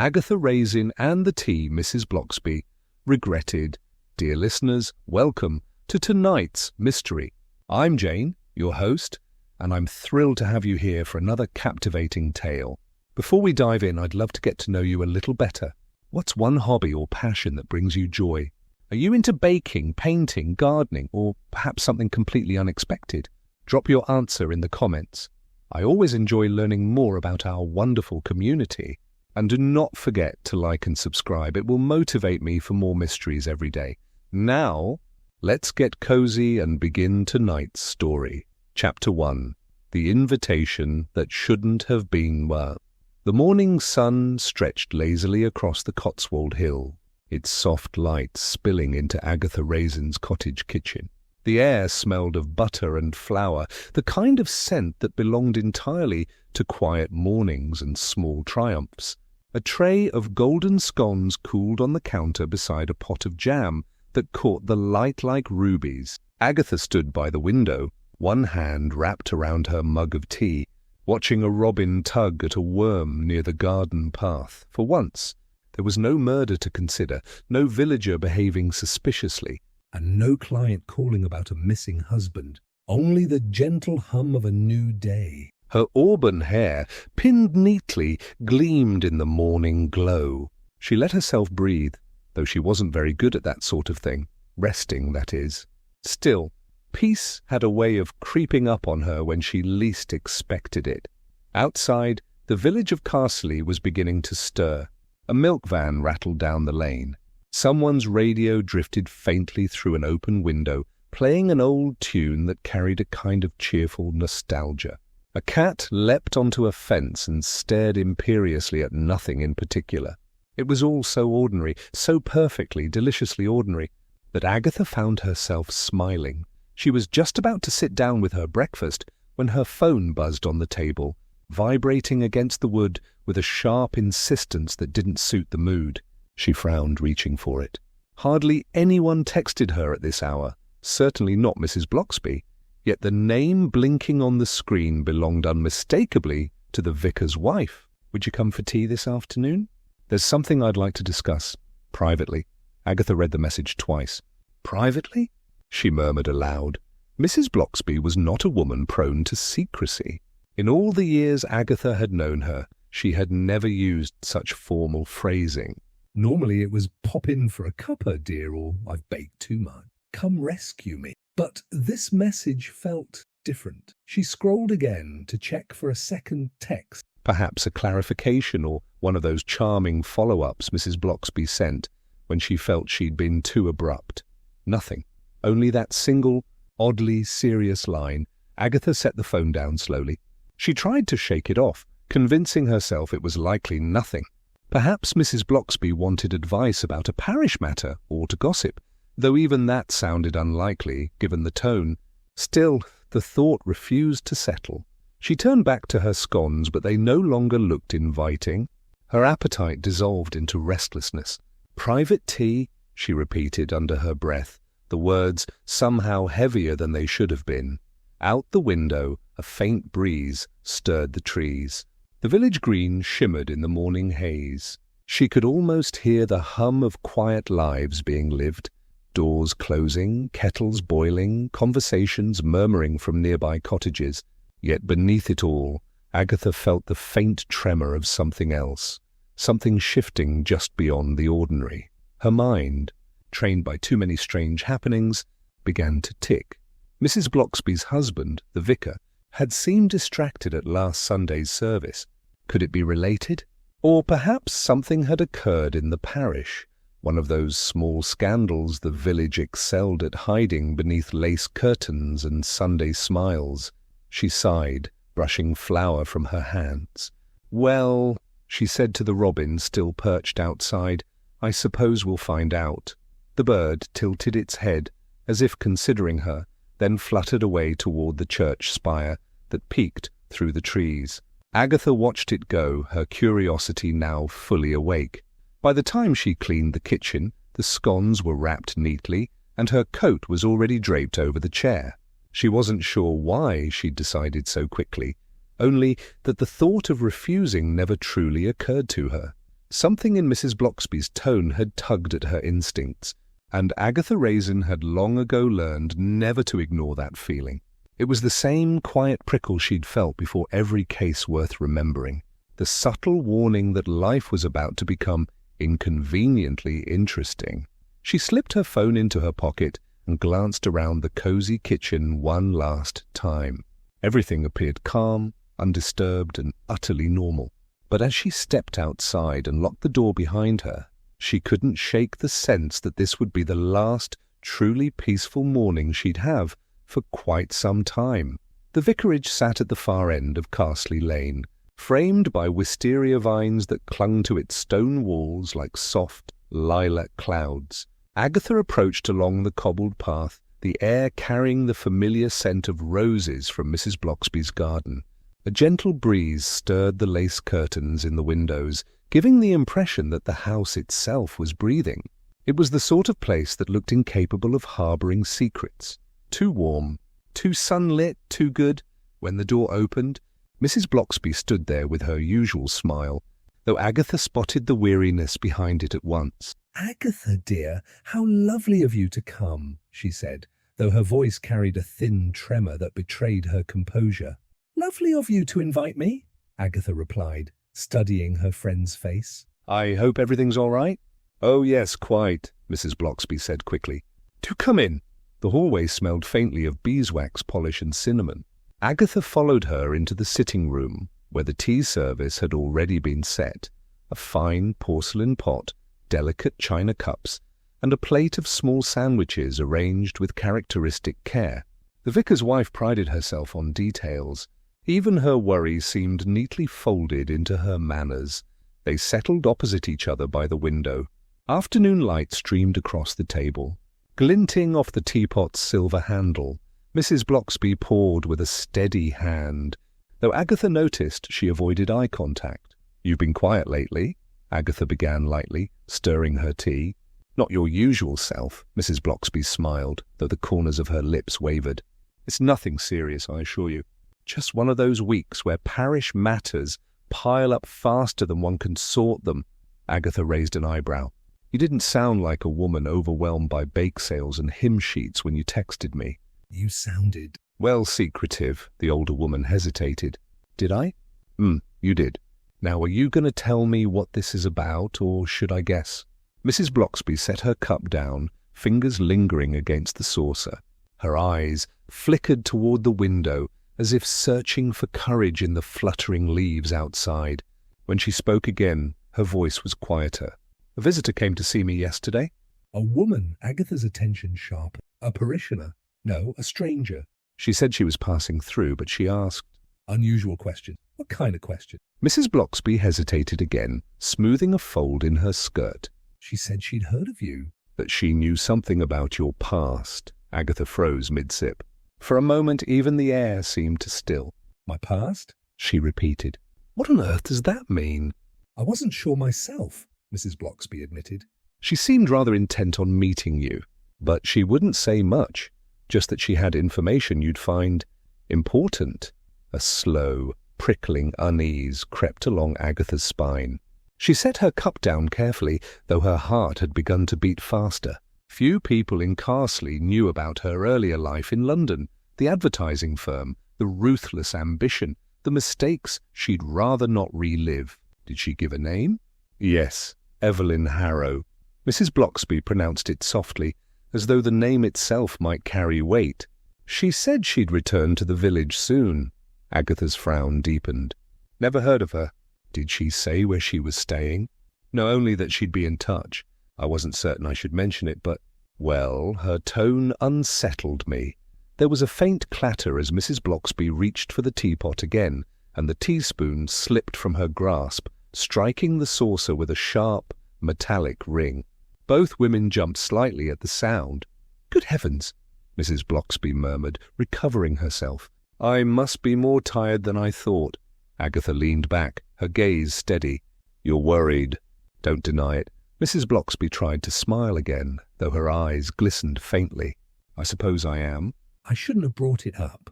Agatha Raisin and the tea, Mrs. Bloxby. Regretted. Dear listeners, welcome to tonight's mystery. I'm Jane, your host, and I'm thrilled to have you here for another captivating tale. Before we dive in, I'd love to get to know you a little better. What's one hobby or passion that brings you joy? Are you into baking, painting, gardening, or perhaps something completely unexpected? Drop your answer in the comments. I always enjoy learning more about our wonderful community. And do not forget to like and subscribe. It will motivate me for more mysteries every day. Now, let's get cozy and begin tonight's story. Chapter 1. The Invitation That Shouldn't Have Been Well. The morning sun stretched lazily across the Cotswold Hill, its soft light spilling into Agatha Raisin's cottage kitchen. The air smelled of butter and flour, the kind of scent that belonged entirely to quiet mornings and small triumphs. A tray of golden scones cooled on the counter beside a pot of jam that caught the light like rubies. Agatha stood by the window, one hand wrapped around her mug of tea, watching a robin tug at a worm near the garden path. For once, there was no murder to consider, no villager behaving suspiciously, and no client calling about a missing husband. Only the gentle hum of a new day. Her auburn hair, pinned neatly, gleamed in the morning glow. She let herself breathe, though she wasn't very good at that sort of thing. Resting, that is. Still, peace had a way of creeping up on her when she least expected it. Outside, the village of Carsely was beginning to stir. A milk van rattled down the lane. Someone's radio drifted faintly through an open window, playing an old tune that carried a kind of cheerful nostalgia. A cat leapt onto a fence and stared imperiously at nothing in particular. It was all so ordinary, so perfectly, deliciously ordinary, that Agatha found herself smiling. She was just about to sit down with her breakfast when her phone buzzed on the table, vibrating against the wood with a sharp insistence that didn't suit the mood. She frowned, reaching for it. Hardly anyone texted her at this hour, certainly not Mrs. Bloxby, yet the name blinking on the screen belonged unmistakably to the vicar's wife. Would you come for tea this afternoon? There's something I'd like to discuss, privately. Agatha read the message twice. Privately? She murmured aloud. Mrs. Bloxby was not a woman prone to secrecy. In all the years Agatha had known her, she had never used such formal phrasing. Normally it was pop in for a cuppa, dear, or I've baked too much. Come rescue me. But this message felt different. She scrolled again to check for a second text. Perhaps a clarification or one of those charming follow-ups Mrs. Bloxby sent when she felt she'd been too abrupt. Nothing. Only that single, oddly serious line. Agatha set the phone down slowly. She tried to shake it off, convincing herself it was likely nothing. Perhaps Mrs. Bloxby wanted advice about a parish matter or to gossip, though even that sounded unlikely, given the tone. Still, the thought refused to settle. She turned back to her scones, but they no longer looked inviting. Her appetite dissolved into restlessness. Private tea, she repeated under her breath, the words somehow heavier than they should have been. Out the window, a faint breeze stirred the trees. The village green shimmered in the morning haze. She could almost hear the hum of quiet lives being lived, doors closing, kettles boiling, conversations murmuring from nearby cottages. Yet beneath it all, Agatha felt the faint tremor of something else, something shifting just beyond the ordinary. Her mind, trained by too many strange happenings, began to tick. Mrs. Bloxby's husband, the vicar, had seemed distracted at last Sunday's service. Could it be related? Or perhaps something had occurred in the parish, one of those small scandals the village excelled at hiding beneath lace curtains and Sunday smiles. She sighed, brushing flour from her hands. Well, she said to the robin still perched outside, I suppose we'll find out. The bird tilted its head, as if considering her, then fluttered away toward the church spire that peeked through the trees. Agatha watched it go, her curiosity now fully awake. By the time she cleaned the kitchen, the scones were wrapped neatly, and her coat was already draped over the chair. She wasn't sure why she'd decided so quickly, only that the thought of refusing never truly occurred to her. Something in Mrs. Bloxby's tone had tugged at her instincts, and Agatha Raisin had long ago learned never to ignore that feeling. It was the same quiet prickle she'd felt before every case worth remembering, the subtle warning that life was about to become inconveniently interesting. She slipped her phone into her pocket and glanced around the cozy kitchen one last time. Everything appeared calm, undisturbed, and utterly normal. But as she stepped outside and locked the door behind her, she couldn't shake the sense that this would be the last truly peaceful morning she'd have for quite some time. The vicarage sat at the far end of Carsely Lane, framed by wisteria vines that clung to its stone walls like soft lilac clouds. Agatha approached along the cobbled path, the air carrying the familiar scent of roses from Mrs. Bloxby's garden. A gentle breeze stirred the lace curtains in the windows, giving the impression that the house itself was breathing. It was the sort of place that looked incapable of harbouring secrets. Too warm, too sunlit, too good. When the door opened, Mrs. Bloxby stood there with her usual smile, though Agatha spotted the weariness behind it at once. "Agatha, dear, how lovely of you to come," she said, though her voice carried a thin tremor that betrayed her composure. "Lovely of you to invite me," Agatha replied, studying her friend's face. "I hope everything's all right?" "Oh, yes, quite," Mrs. Bloxby said quickly. "Do come in." The hallway smelled faintly of beeswax polish and cinnamon. Agatha followed her into the sitting room, where the tea service had already been set. A fine porcelain pot, delicate china cups, and a plate of small sandwiches arranged with characteristic care. The vicar's wife prided herself on details. Even her worries seemed neatly folded into her manners. They settled opposite each other by the window. Afternoon light streamed across the table. Glinting off the teapot's silver handle, Mrs. Bloxby poured with a steady hand, though Agatha noticed she avoided eye contact. "You've been quiet lately," Agatha began lightly, stirring her tea. "Not your usual self," Mrs. Bloxby smiled, though the corners of her lips wavered. "It's nothing serious, I assure you. Just one of those weeks where parish matters pile up faster than one can sort them." Agatha raised an eyebrow. "You didn't sound like a woman overwhelmed by bake sales and hymn sheets when you texted me." "You sounded—" "Well, secretive," the older woman hesitated. "Did I?" You did. Now, are you going to tell me what this is about, or should I guess?" Mrs. Bloxby set her cup down, fingers lingering against the saucer. Her eyes flickered toward the window, as if searching for courage in the fluttering leaves outside. When she spoke again, her voice was quieter. "A visitor came to see me yesterday." "A woman," Agatha's attention sharpened. "A parishioner?" "No, a stranger." She said she was passing through, but she asked. "Unusual question. What kind of question?" Mrs. Bloxby hesitated again, smoothing a fold in her skirt. "She said she'd heard of you." "That she knew something about your past." Agatha froze mid-sip. For a moment even the air seemed to still. "My past?" she repeated. "What on earth does that mean?" "I wasn't sure myself," Mrs. Bloxby admitted. She seemed rather intent on meeting you, but she wouldn't say much, just that she had information you'd find important. A slow, prickling unease crept along Agatha's spine. She set her cup down carefully, though her heart had begun to beat faster. Few people in Carsely knew about her earlier life in London, the advertising firm, the ruthless ambition, the mistakes she'd rather not relive. Did she give a name? Yes, Evelyn Harrow. Mrs. Bloxby pronounced it softly, as though the name itself might carry weight. "She said she'd return to the village soon." Agatha's frown deepened. "Never heard of her." "Did she say where she was staying?" "No, only that she'd be in touch. I wasn't certain I should mention it, but—" "Well, her tone unsettled me." There was a faint clatter as Mrs. Bloxby reached for the teapot again, and the teaspoon slipped from her grasp, striking the saucer with a sharp, metallic ring. Both women jumped slightly at the sound. "Good heavens!" Mrs. Bloxby murmured, recovering herself. "I must be more tired than I thought." Agatha leaned back, her gaze steady. "You're worried." "Don't deny it." Mrs. Bloxby tried to smile again, though her eyes glistened faintly. "I suppose I am." "I shouldn't have brought it up.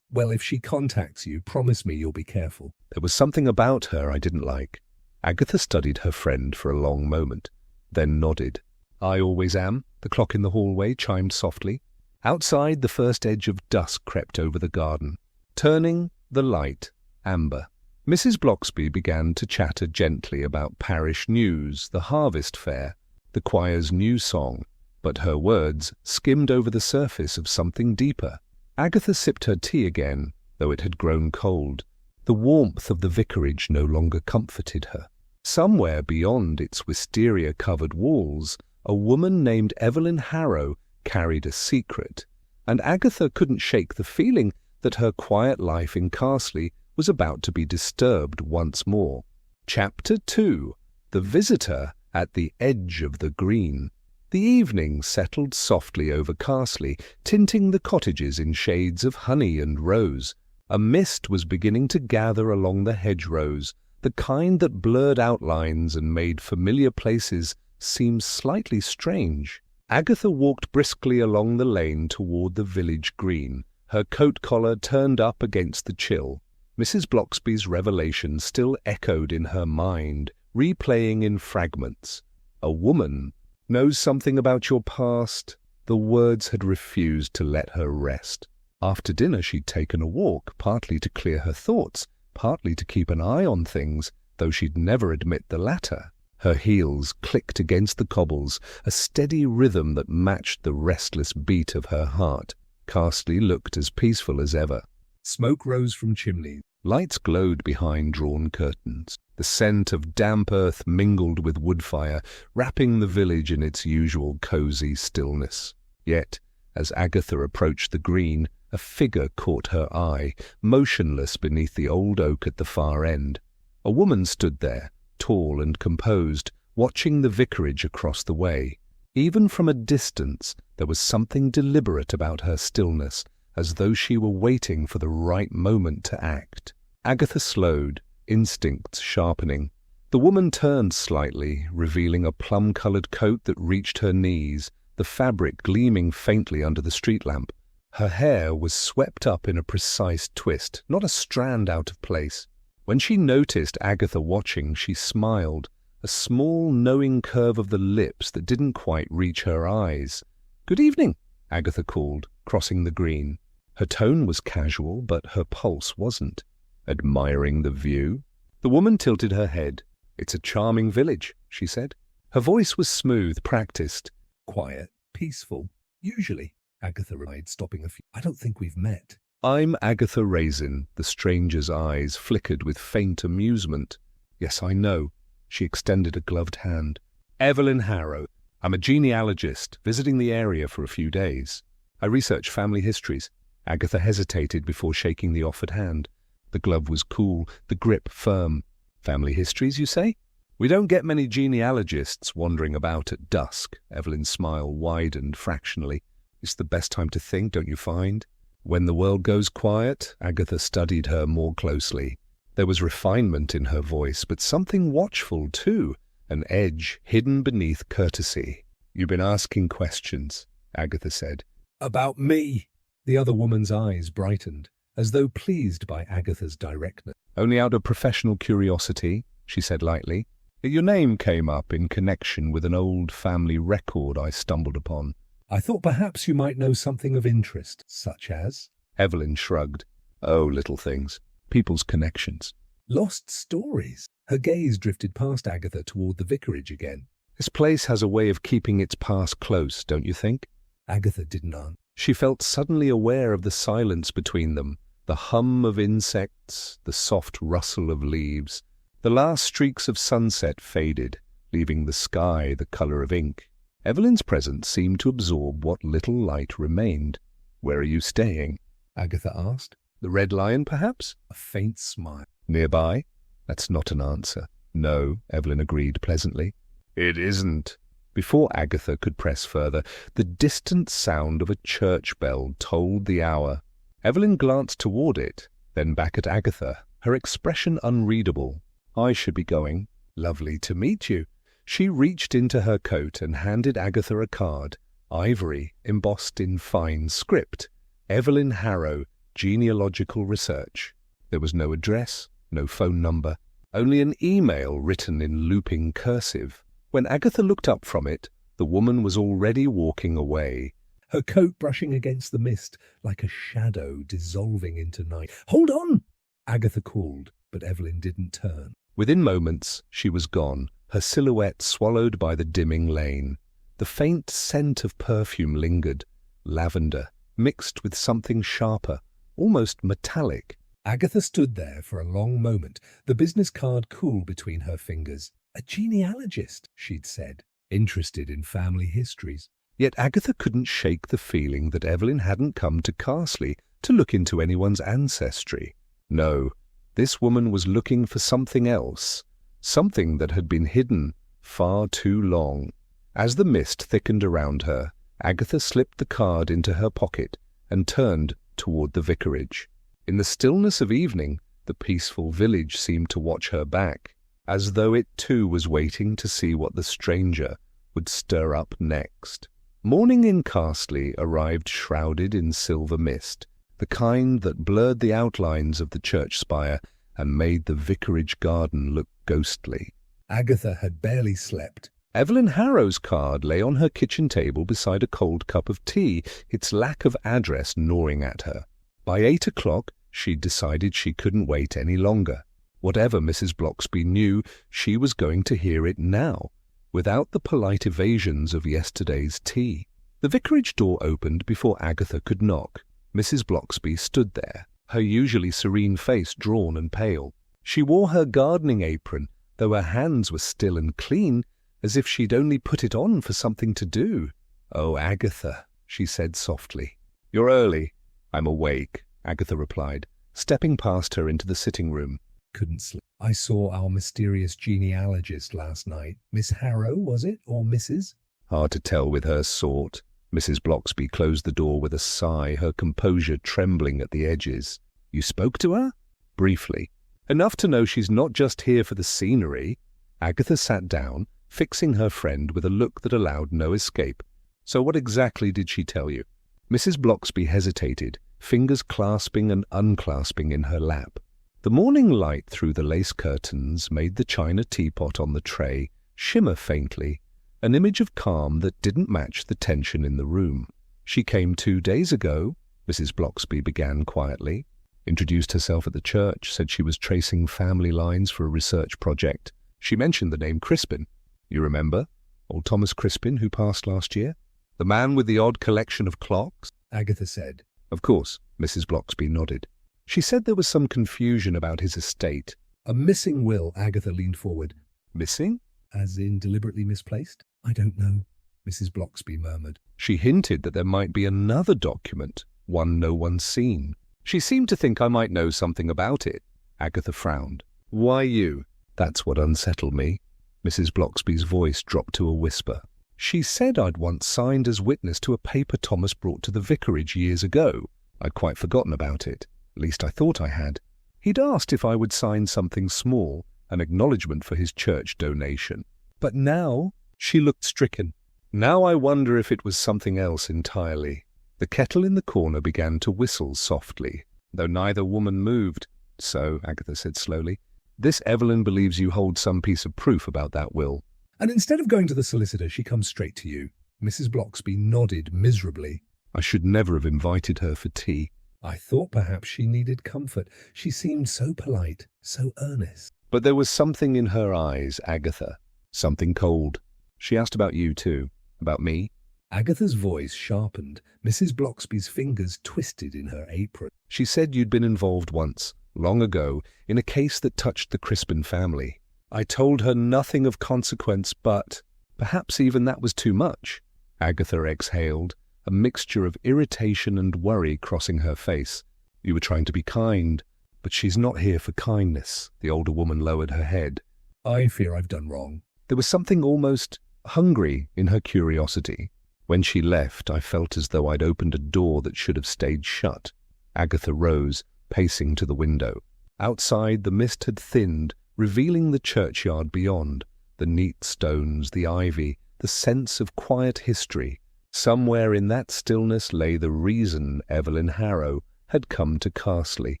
Well, if she contacts you, promise me you'll be careful." There was something about her I didn't like. Agatha studied her friend for a long moment, then nodded. "I always am," the clock in the hallway chimed softly. Outside, the first edge of dusk crept over the garden, turning the light amber. Mrs. Bloxby began to chatter gently about parish news, the harvest fair, the choir's new song, but her words skimmed over the surface of something deeper. Agatha sipped her tea again, though it had grown cold. The warmth of the vicarage no longer comforted her. Somewhere beyond its wisteria-covered walls, a woman named Evelyn Harrow carried a secret, and Agatha couldn't shake the feeling that her quiet life in Carsely was about to be disturbed once more. Chapter 2. The Visitor at the Edge of the Green. The evening settled softly over Carsely, tinting the cottages in shades of honey and rose. A mist was beginning to gather along the hedgerows, the kind that blurred outlines and made familiar places seem slightly strange. Agatha walked briskly along the lane toward the village green, her coat collar turned up against the chill. Mrs. Bloxby's revelation still echoed in her mind, replaying in fragments. "A woman knows something about your past." The words had refused to let her rest. After dinner she'd taken a walk, partly to clear her thoughts, partly to keep an eye on things, though she'd never admit the latter. Her heels clicked against the cobbles, a steady rhythm that matched the restless beat of her heart. Carsely looked as peaceful as ever. Smoke rose from chimneys. Lights glowed behind drawn curtains. The scent of damp earth mingled with wood fire, wrapping the village in its usual cosy stillness. Yet, as Agatha approached the green, a figure caught her eye, motionless beneath the old oak at the far end. A woman stood there, tall and composed, watching the vicarage across the way. Even from a distance, there was something deliberate about her stillness, as though she were waiting for the right moment to act. Agatha slowed, instincts sharpening. The woman turned slightly, revealing a plum-coloured coat that reached her knees, the fabric gleaming faintly under the street lamp. Her hair was swept up in a precise twist, not a strand out of place. When she noticed Agatha watching, she smiled, a small, knowing curve of the lips that didn't quite reach her eyes. "Good evening," Agatha called, crossing the green. Her tone was casual, but her pulse wasn't. "Admiring the view?" The woman tilted her head. "It's a charming village," she said. Her voice was smooth, practiced. "Quiet, peaceful, usually," Agatha replied, stopping a few. "I don't think we've met." "I'm Agatha Raisin." The stranger's eyes flickered with faint amusement. "Yes, I know." She extended a gloved hand. "Evelyn Harrow. I'm a genealogist, visiting the area for a few days. I research family histories." Agatha hesitated before shaking the offered hand. The glove was cool, the grip firm. "Family histories, you say?" "We don't get many genealogists wandering about at dusk." Evelyn's smile widened fractionally. "It's the best time to think, don't you find?" "When the world goes quiet." Agatha studied her more closely. There was refinement in her voice, but something watchful too, an edge hidden beneath courtesy. "You've been asking questions," Agatha said. "About me?" The other woman's eyes brightened, as though pleased by Agatha's directness. "Only out of professional curiosity," she said lightly. "Your name came up in connection with an old family record I stumbled upon." "I thought perhaps you might know something of interest, such as—" Evelyn shrugged. "Oh, little things. People's connections." "Lost stories." Her gaze drifted past Agatha toward the vicarage again. "This place has a way of keeping its past close, don't you think?" Agatha didn't answer. She felt suddenly aware of the silence between them, the hum of insects, the soft rustle of leaves. The last streaks of sunset faded, leaving the sky the colour of ink. Evelyn's presence seemed to absorb what little light remained. "Where are you staying?" Agatha asked. "The Red Lion, perhaps?" A faint smile. "Nearby?" "That's not an answer." "No," Evelyn agreed pleasantly. "It isn't." Before Agatha could press further, the distant sound of a church bell tolled the hour. Evelyn glanced toward it, then back at Agatha, her expression unreadable. "I should be going." "Lovely to meet you." She reached into her coat and handed Agatha a card, ivory, embossed in fine script. "Evelyn Harrow, Genealogical Research." There was no address, no phone number. only an email written in looping cursive. When Agatha looked up from it, the woman was already walking away, her coat brushing against the mist like a shadow dissolving into night. "Hold on!" Agatha called, but Evelyn didn't turn. Within moments, she was gone, her silhouette swallowed by the dimming lane. The faint scent of perfume lingered, lavender, mixed with something sharper, almost metallic. Agatha stood there for a long moment, the business card cool between her fingers. A genealogist, she'd said, interested in family histories. Yet Agatha couldn't shake the feeling that Evelyn hadn't come to Carsely to look into anyone's ancestry. No, this woman was looking for something else, something that had been hidden far too long. As the mist thickened around her, Agatha slipped the card into her pocket and turned toward the vicarage. In the stillness of evening, the peaceful village seemed to watch her back, as though it too was waiting to see what the stranger would stir up next. Morning in Carsely arrived shrouded in silver mist, the kind that blurred the outlines of the church spire and made the vicarage garden look ghostly. Agatha had barely slept. Evelyn Harrow's card lay on her kitchen table beside a cold cup of tea, its lack of address gnawing at her. By 8 o'clock, she'd decided she couldn't wait any longer. Whatever Mrs. Bloxby knew, she was going to hear it now, without the polite evasions of yesterday's tea. The vicarage door opened before Agatha could knock. Mrs. Bloxby stood there, her usually serene face drawn and pale. She wore her gardening apron, though her hands were still and clean, as if she'd only put it on for something to do. "Oh, Agatha," she said softly. "You're early." "I'm awake," Agatha replied, stepping past her into the sitting room. "Couldn't sleep. I saw our mysterious genealogist last night. Miss Harrow, was it, or Mrs.?" "Hard to tell with her sort." Mrs. Bloxby closed the door with a sigh, her composure trembling at the edges. "You spoke to her?" "Briefly. Enough to know she's not just here for the scenery." Agatha sat down, fixing her friend with a look that allowed no escape. "So what exactly did she tell you?" Mrs. Bloxby hesitated, fingers clasping and unclasping in her lap. The morning light through the lace curtains made the china teapot on the tray shimmer faintly, an image of calm that didn't match the tension in the room. "She came 2 days ago," Mrs. Bloxby began quietly. "Introduced herself at the church, said she was tracing family lines for a research project. She mentioned the name Crispin. You remember? Old Thomas Crispin, who passed last year? The man with the odd collection of clocks?" Agatha said. "Of course," Mrs. Bloxby nodded. "She said there was some confusion about his estate." "A missing will," Agatha leaned forward. "Missing?" "As in deliberately misplaced?" "I don't know," Mrs. Bloxby murmured. "She hinted that there might be another document, one no one's seen. She seemed to think I might know something about it." Agatha frowned. "Why you?" "That's what unsettled me." Mrs. Bloxby's voice dropped to a whisper. "She said I'd once signed as witness to a paper Thomas brought to the vicarage years ago. I'd quite forgotten about it. At least I thought I had. He'd asked if I would sign something small, an acknowledgement for his church donation. But now," she looked stricken, "now I wonder if it was something else entirely." The kettle in the corner began to whistle softly, though neither woman moved. "So," Agatha said slowly, "this Evelyn believes you hold some piece of proof about that will." "And instead of going to the solicitor, she comes straight to you." Mrs. Bloxby nodded miserably. "I should never have invited her for tea." "I thought perhaps she needed comfort. She seemed so polite, so earnest." "But there was something in her eyes, Agatha. Something cold. She asked about you too. About me." Agatha's voice sharpened. Mrs. Bloxby's fingers twisted in her apron. "She said you'd been involved once, long ago, in a case that touched the Crispin family. I told her nothing of consequence, but perhaps even that was too much." Agatha exhaled, a mixture of irritation and worry crossing her face. "You were trying to be kind, but she's not here for kindness." The older woman lowered her head. "I fear I've done wrong." There was something almost hungry in her curiosity. "When she left, I felt as though I'd opened a door that should have stayed shut." Agatha rose, pacing to the window. Outside, the mist had thinned, revealing the churchyard beyond, the neat stones, the ivy, the sense of quiet history. Somewhere in that stillness lay the reason Evelyn Harrow had come to Carsely.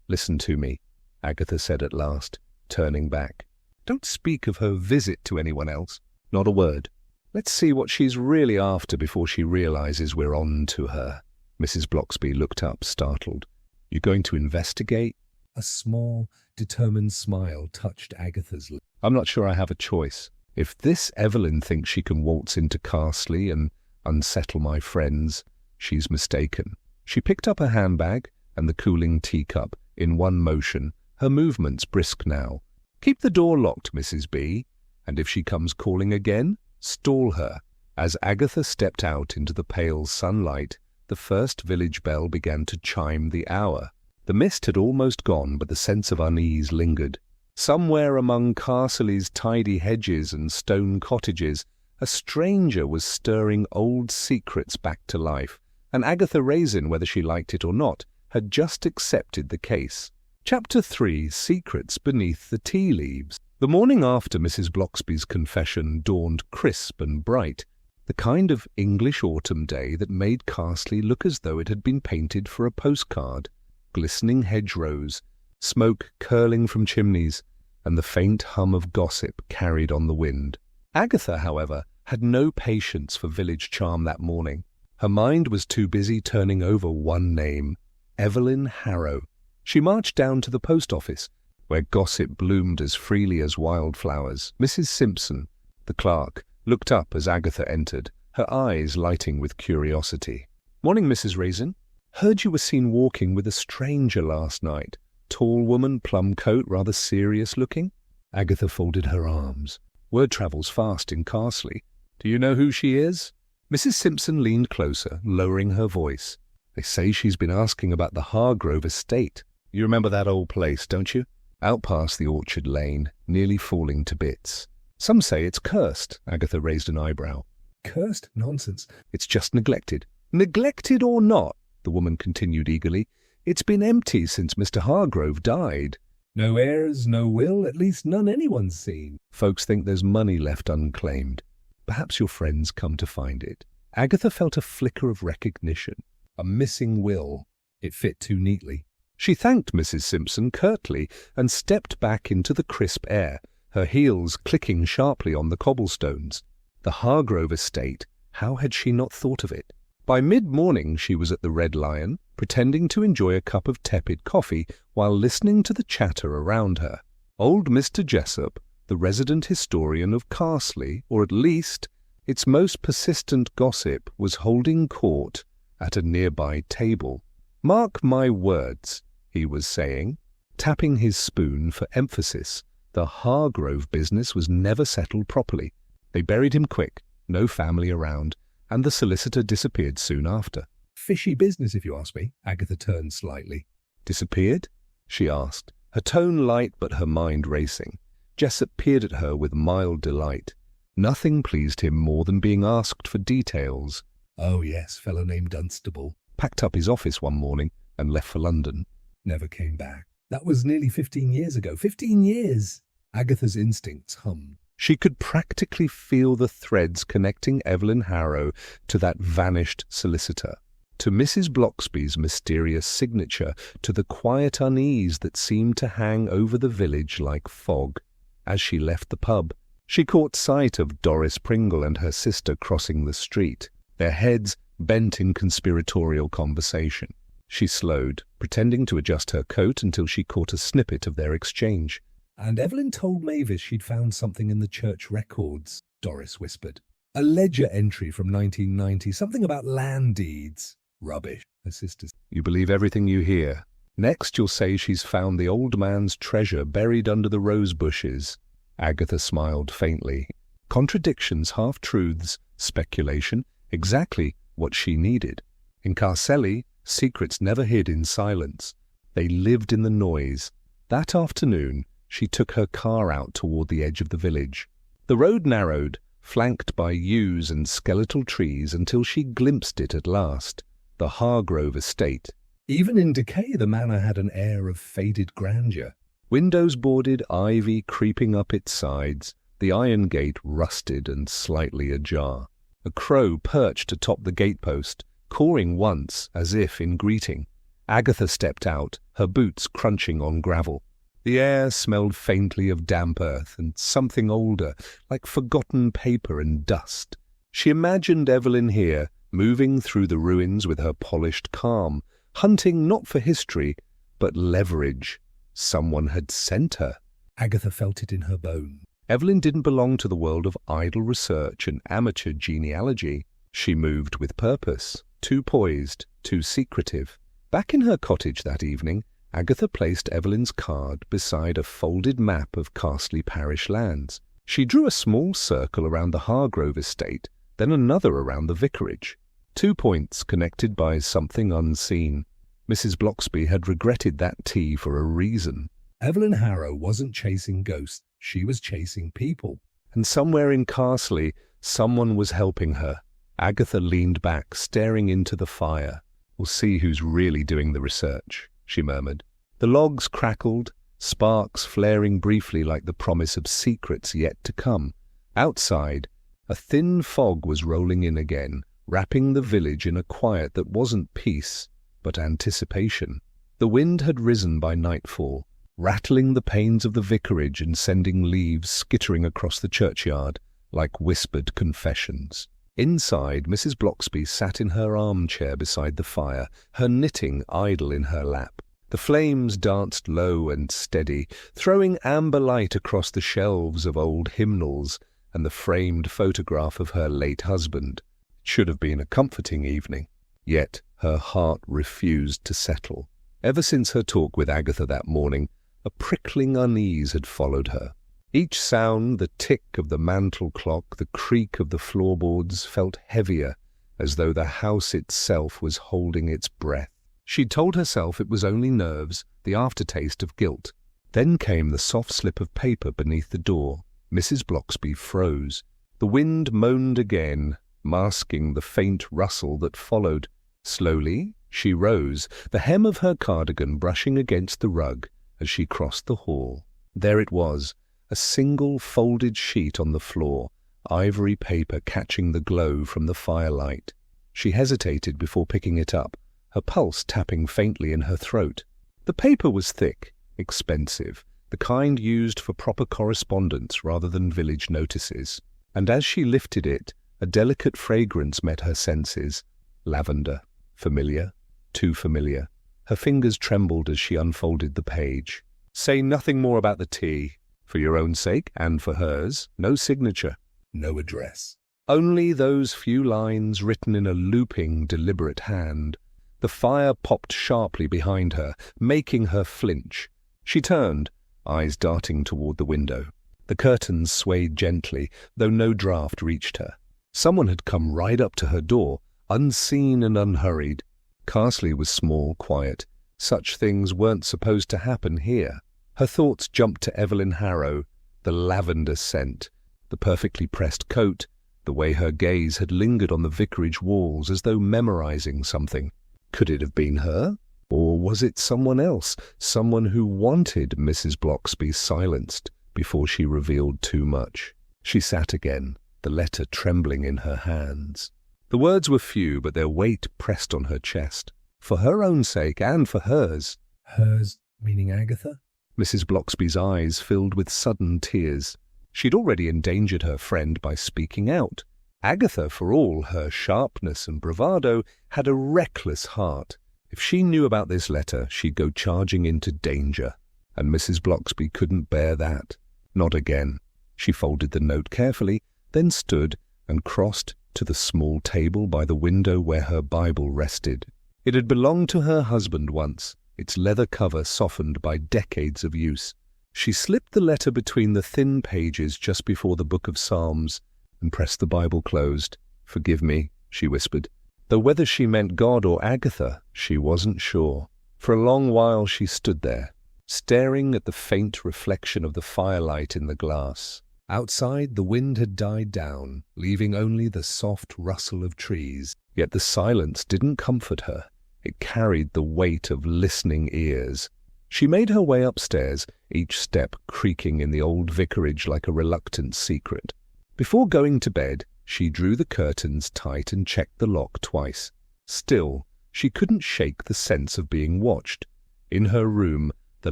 "Listen to me," Agatha said at last. turning back. "Don't speak of her visit to anyone else. Not a word. Let's see what she's really after before she realizes we're on to her." Mrs. Bloxby looked up, startled. "You're going to investigate?" A small, determined smile touched Agatha's lips. "I'm not sure I have a choice. If this Evelyn thinks she can waltz into Carsely and unsettle my friends, she's mistaken." She picked up her handbag and the cooling teacup in one motion, her movements brisk now. "Keep the door locked, Mrs. B, and if she comes calling again, stall her." As Agatha stepped out into the pale sunlight, the first village bell began to chime the hour. The mist had almost gone, but the sense of unease lingered. Somewhere among Carsely's tidy hedges and stone cottages, a stranger was stirring old secrets back to life, and Agatha Raisin, whether she liked it or not, had just accepted the case. Chapter 3: Secrets Beneath the Tea Leaves. The morning after Mrs. Bloxby's confession dawned crisp and bright, the kind of English autumn day that made Carsely look as though it had been painted for a postcard. Glistening hedgerows, smoke curling from chimneys, and the faint hum of gossip carried on the wind. Agatha, however, had no patience for village charm that morning. Her mind was too busy turning over one name, Evelyn Harrow. She marched down to the post office, where gossip bloomed as freely as wildflowers. Mrs. Simpson, the clerk, looked up as Agatha entered, her eyes lighting with curiosity. "Morning, Mrs. Raisin. Heard you were seen walking with a stranger last night. Tall woman, plum coat, rather serious looking." Agatha folded her arms. "Word travels fast in Carsely. Do you know who she is?" Mrs. Simpson leaned closer, lowering her voice. "They say she's been asking about the Hargrove estate. You remember that old place, don't you? Out past the orchard lane, nearly falling to bits. Some say it's cursed." Agatha raised an eyebrow. "Cursed? Nonsense." "It's just neglected." "Neglected or not," the woman continued eagerly, "it's been empty since Mr. Hargrove died." "No heirs, no will, at least none anyone's seen." "Folks think there's money left unclaimed. Perhaps your friends come to find it." Agatha felt a flicker of recognition. A missing will. It fit too neatly. She thanked Mrs. Simpson curtly and stepped back into the crisp air, her heels clicking sharply on the cobblestones. The Hargrove estate, how had she not thought of it? By mid-morning she was at the Red Lion, pretending to enjoy a cup of tepid coffee while listening to the chatter around her. Old Mr. Jessup, the resident historian of Carsely, or at least its most persistent gossip, was holding court at a nearby table. "Mark my words," he was saying, tapping his spoon for emphasis. "The Hargrove business was never settled properly. They buried him quick, no family around, and the solicitor disappeared soon after." "Fishy business, if you ask me." Agatha turned slightly. "Disappeared?" she asked, her tone light but her mind racing. Jessup peered at her with mild delight. Nothing pleased him more than being asked for details. "Oh yes, fellow named Dunstable. Packed up his office one morning and left for London. Never came back. That was nearly 15 years ago. 15 years!" Agatha's instincts hummed. She could practically feel the threads connecting Evelyn Harrow to that vanished solicitor, to Mrs. Bloxby's mysterious signature, to the quiet unease that seemed to hang over the village like fog. As she left the pub, she caught sight of Doris Pringle and her sister crossing the street, their heads bent in conspiratorial conversation. She slowed, pretending to adjust her coat until she caught a snippet of their exchange. "And Evelyn told Mavis she'd found something in the church records," Doris whispered. "A ledger entry from 1990, something about land deeds." "Rubbish," her sister said. "You believe everything you hear. Next you'll say she's found the old man's treasure buried under the rose bushes." Agatha smiled faintly. Contradictions, half-truths, speculation, exactly what she needed. In Carsely, secrets never hid in silence. They lived in the noise. That afternoon, she took her car out toward the edge of the village. The road narrowed, flanked by yews and skeletal trees, until she glimpsed it at last, the Hargrove estate. Even in decay, the manor had an air of faded grandeur. Windows boarded, ivy creeping up its sides, the iron gate rusted and slightly ajar. A crow perched atop the gatepost, cawing once as if in greeting. Agatha stepped out, her boots crunching on gravel. The air smelled faintly of damp earth and something older, like forgotten paper and dust. She imagined Evelyn here, moving through the ruins with her polished calm, hunting not for history, but leverage. Someone had sent her. Agatha felt it in her bones. Evelyn didn't belong to the world of idle research and amateur genealogy. She moved with purpose, too poised, too secretive. Back in her cottage that evening, Agatha placed Evelyn's card beside a folded map of Carsely parish lands. She drew a small circle around the Hargrove estate, then another around the vicarage. 2 points connected by something unseen. Mrs. Bloxby had regretted that tea for a reason. Evelyn Harrow wasn't chasing ghosts, she was chasing people. And somewhere in Carsely, someone was helping her. Agatha leaned back, staring into the fire. "We'll see who's really doing the research," she murmured. The logs crackled, sparks flaring briefly like the promise of secrets yet to come. Outside, a thin fog was rolling in again, wrapping the village in a quiet that wasn't peace, but anticipation. The wind had risen by nightfall, rattling the panes of the vicarage and sending leaves skittering across the churchyard like whispered confessions. Inside, Mrs. Bloxby sat in her armchair beside the fire, her knitting idle in her lap. The flames danced low and steady, throwing amber light across the shelves of old hymnals and the framed photograph of her late husband. It should have been a comforting evening. Yet her heart refused to settle. Ever since her talk with Agatha that morning, a prickling unease had followed her. Each sound, the tick of the mantel clock, the creak of the floorboards, felt heavier, as though the house itself was holding its breath. She'd told herself it was only nerves, the aftertaste of guilt. Then came the soft slip of paper beneath the door. Mrs. Bloxby froze. The wind moaned again, masking the faint rustle that followed. Slowly, she rose, the hem of her cardigan brushing against the rug as she crossed the hall. There it was, a single folded sheet on the floor, ivory paper catching the glow from the firelight. She hesitated before picking it up, her pulse tapping faintly in her throat. The paper was thick, expensive, the kind used for proper correspondence rather than village notices. And as she lifted it, a delicate fragrance met her senses. Lavender. Familiar. Too familiar. Her fingers trembled as she unfolded the page. "Say nothing more about the tea. For your own sake and for hers, no signature. No address. Only those few lines written in a looping, deliberate hand." The fire popped sharply behind her, making her flinch. She turned, eyes darting toward the window. The curtains swayed gently, though no draught reached her. Someone had come right up to her door, unseen and unhurried. Carsely was small, quiet. Such things weren't supposed to happen here. Her thoughts jumped to Evelyn Harrow, the lavender scent, the perfectly pressed coat, the way her gaze had lingered on the vicarage walls as though memorizing something. Could it have been her? Or was it someone else, someone who wanted Mrs. Bloxby silenced before she revealed too much? She sat again, the letter trembling in her hands. The words were few, but their weight pressed on her chest. For her own sake and for hers. Hers, meaning Agatha? Mrs. Bloxby's eyes filled with sudden tears. She'd already endangered her friend by speaking out. Agatha, for all her sharpness and bravado, had a reckless heart. If she knew about this letter, she'd go charging into danger, and Mrs. Bloxby couldn't bear that. Not again. She folded the note carefully, then stood and crossed to the small table by the window where her Bible rested. It had belonged to her husband once, its leather cover softened by decades of use. She slipped the letter between the thin pages just before the book of Psalms and pressed the Bible closed. "Forgive me," she whispered. Though whether she meant God or Agatha, she wasn't sure. For a long while she stood there, staring at the faint reflection of the firelight in the glass. Outside, the wind had died down, leaving only the soft rustle of trees. Yet the silence didn't comfort her. It carried the weight of listening ears. She made her way upstairs, each step creaking in the old vicarage like a reluctant secret. Before going to bed, she drew the curtains tight and checked the lock twice. Still, she couldn't shake the sense of being watched. In her room, The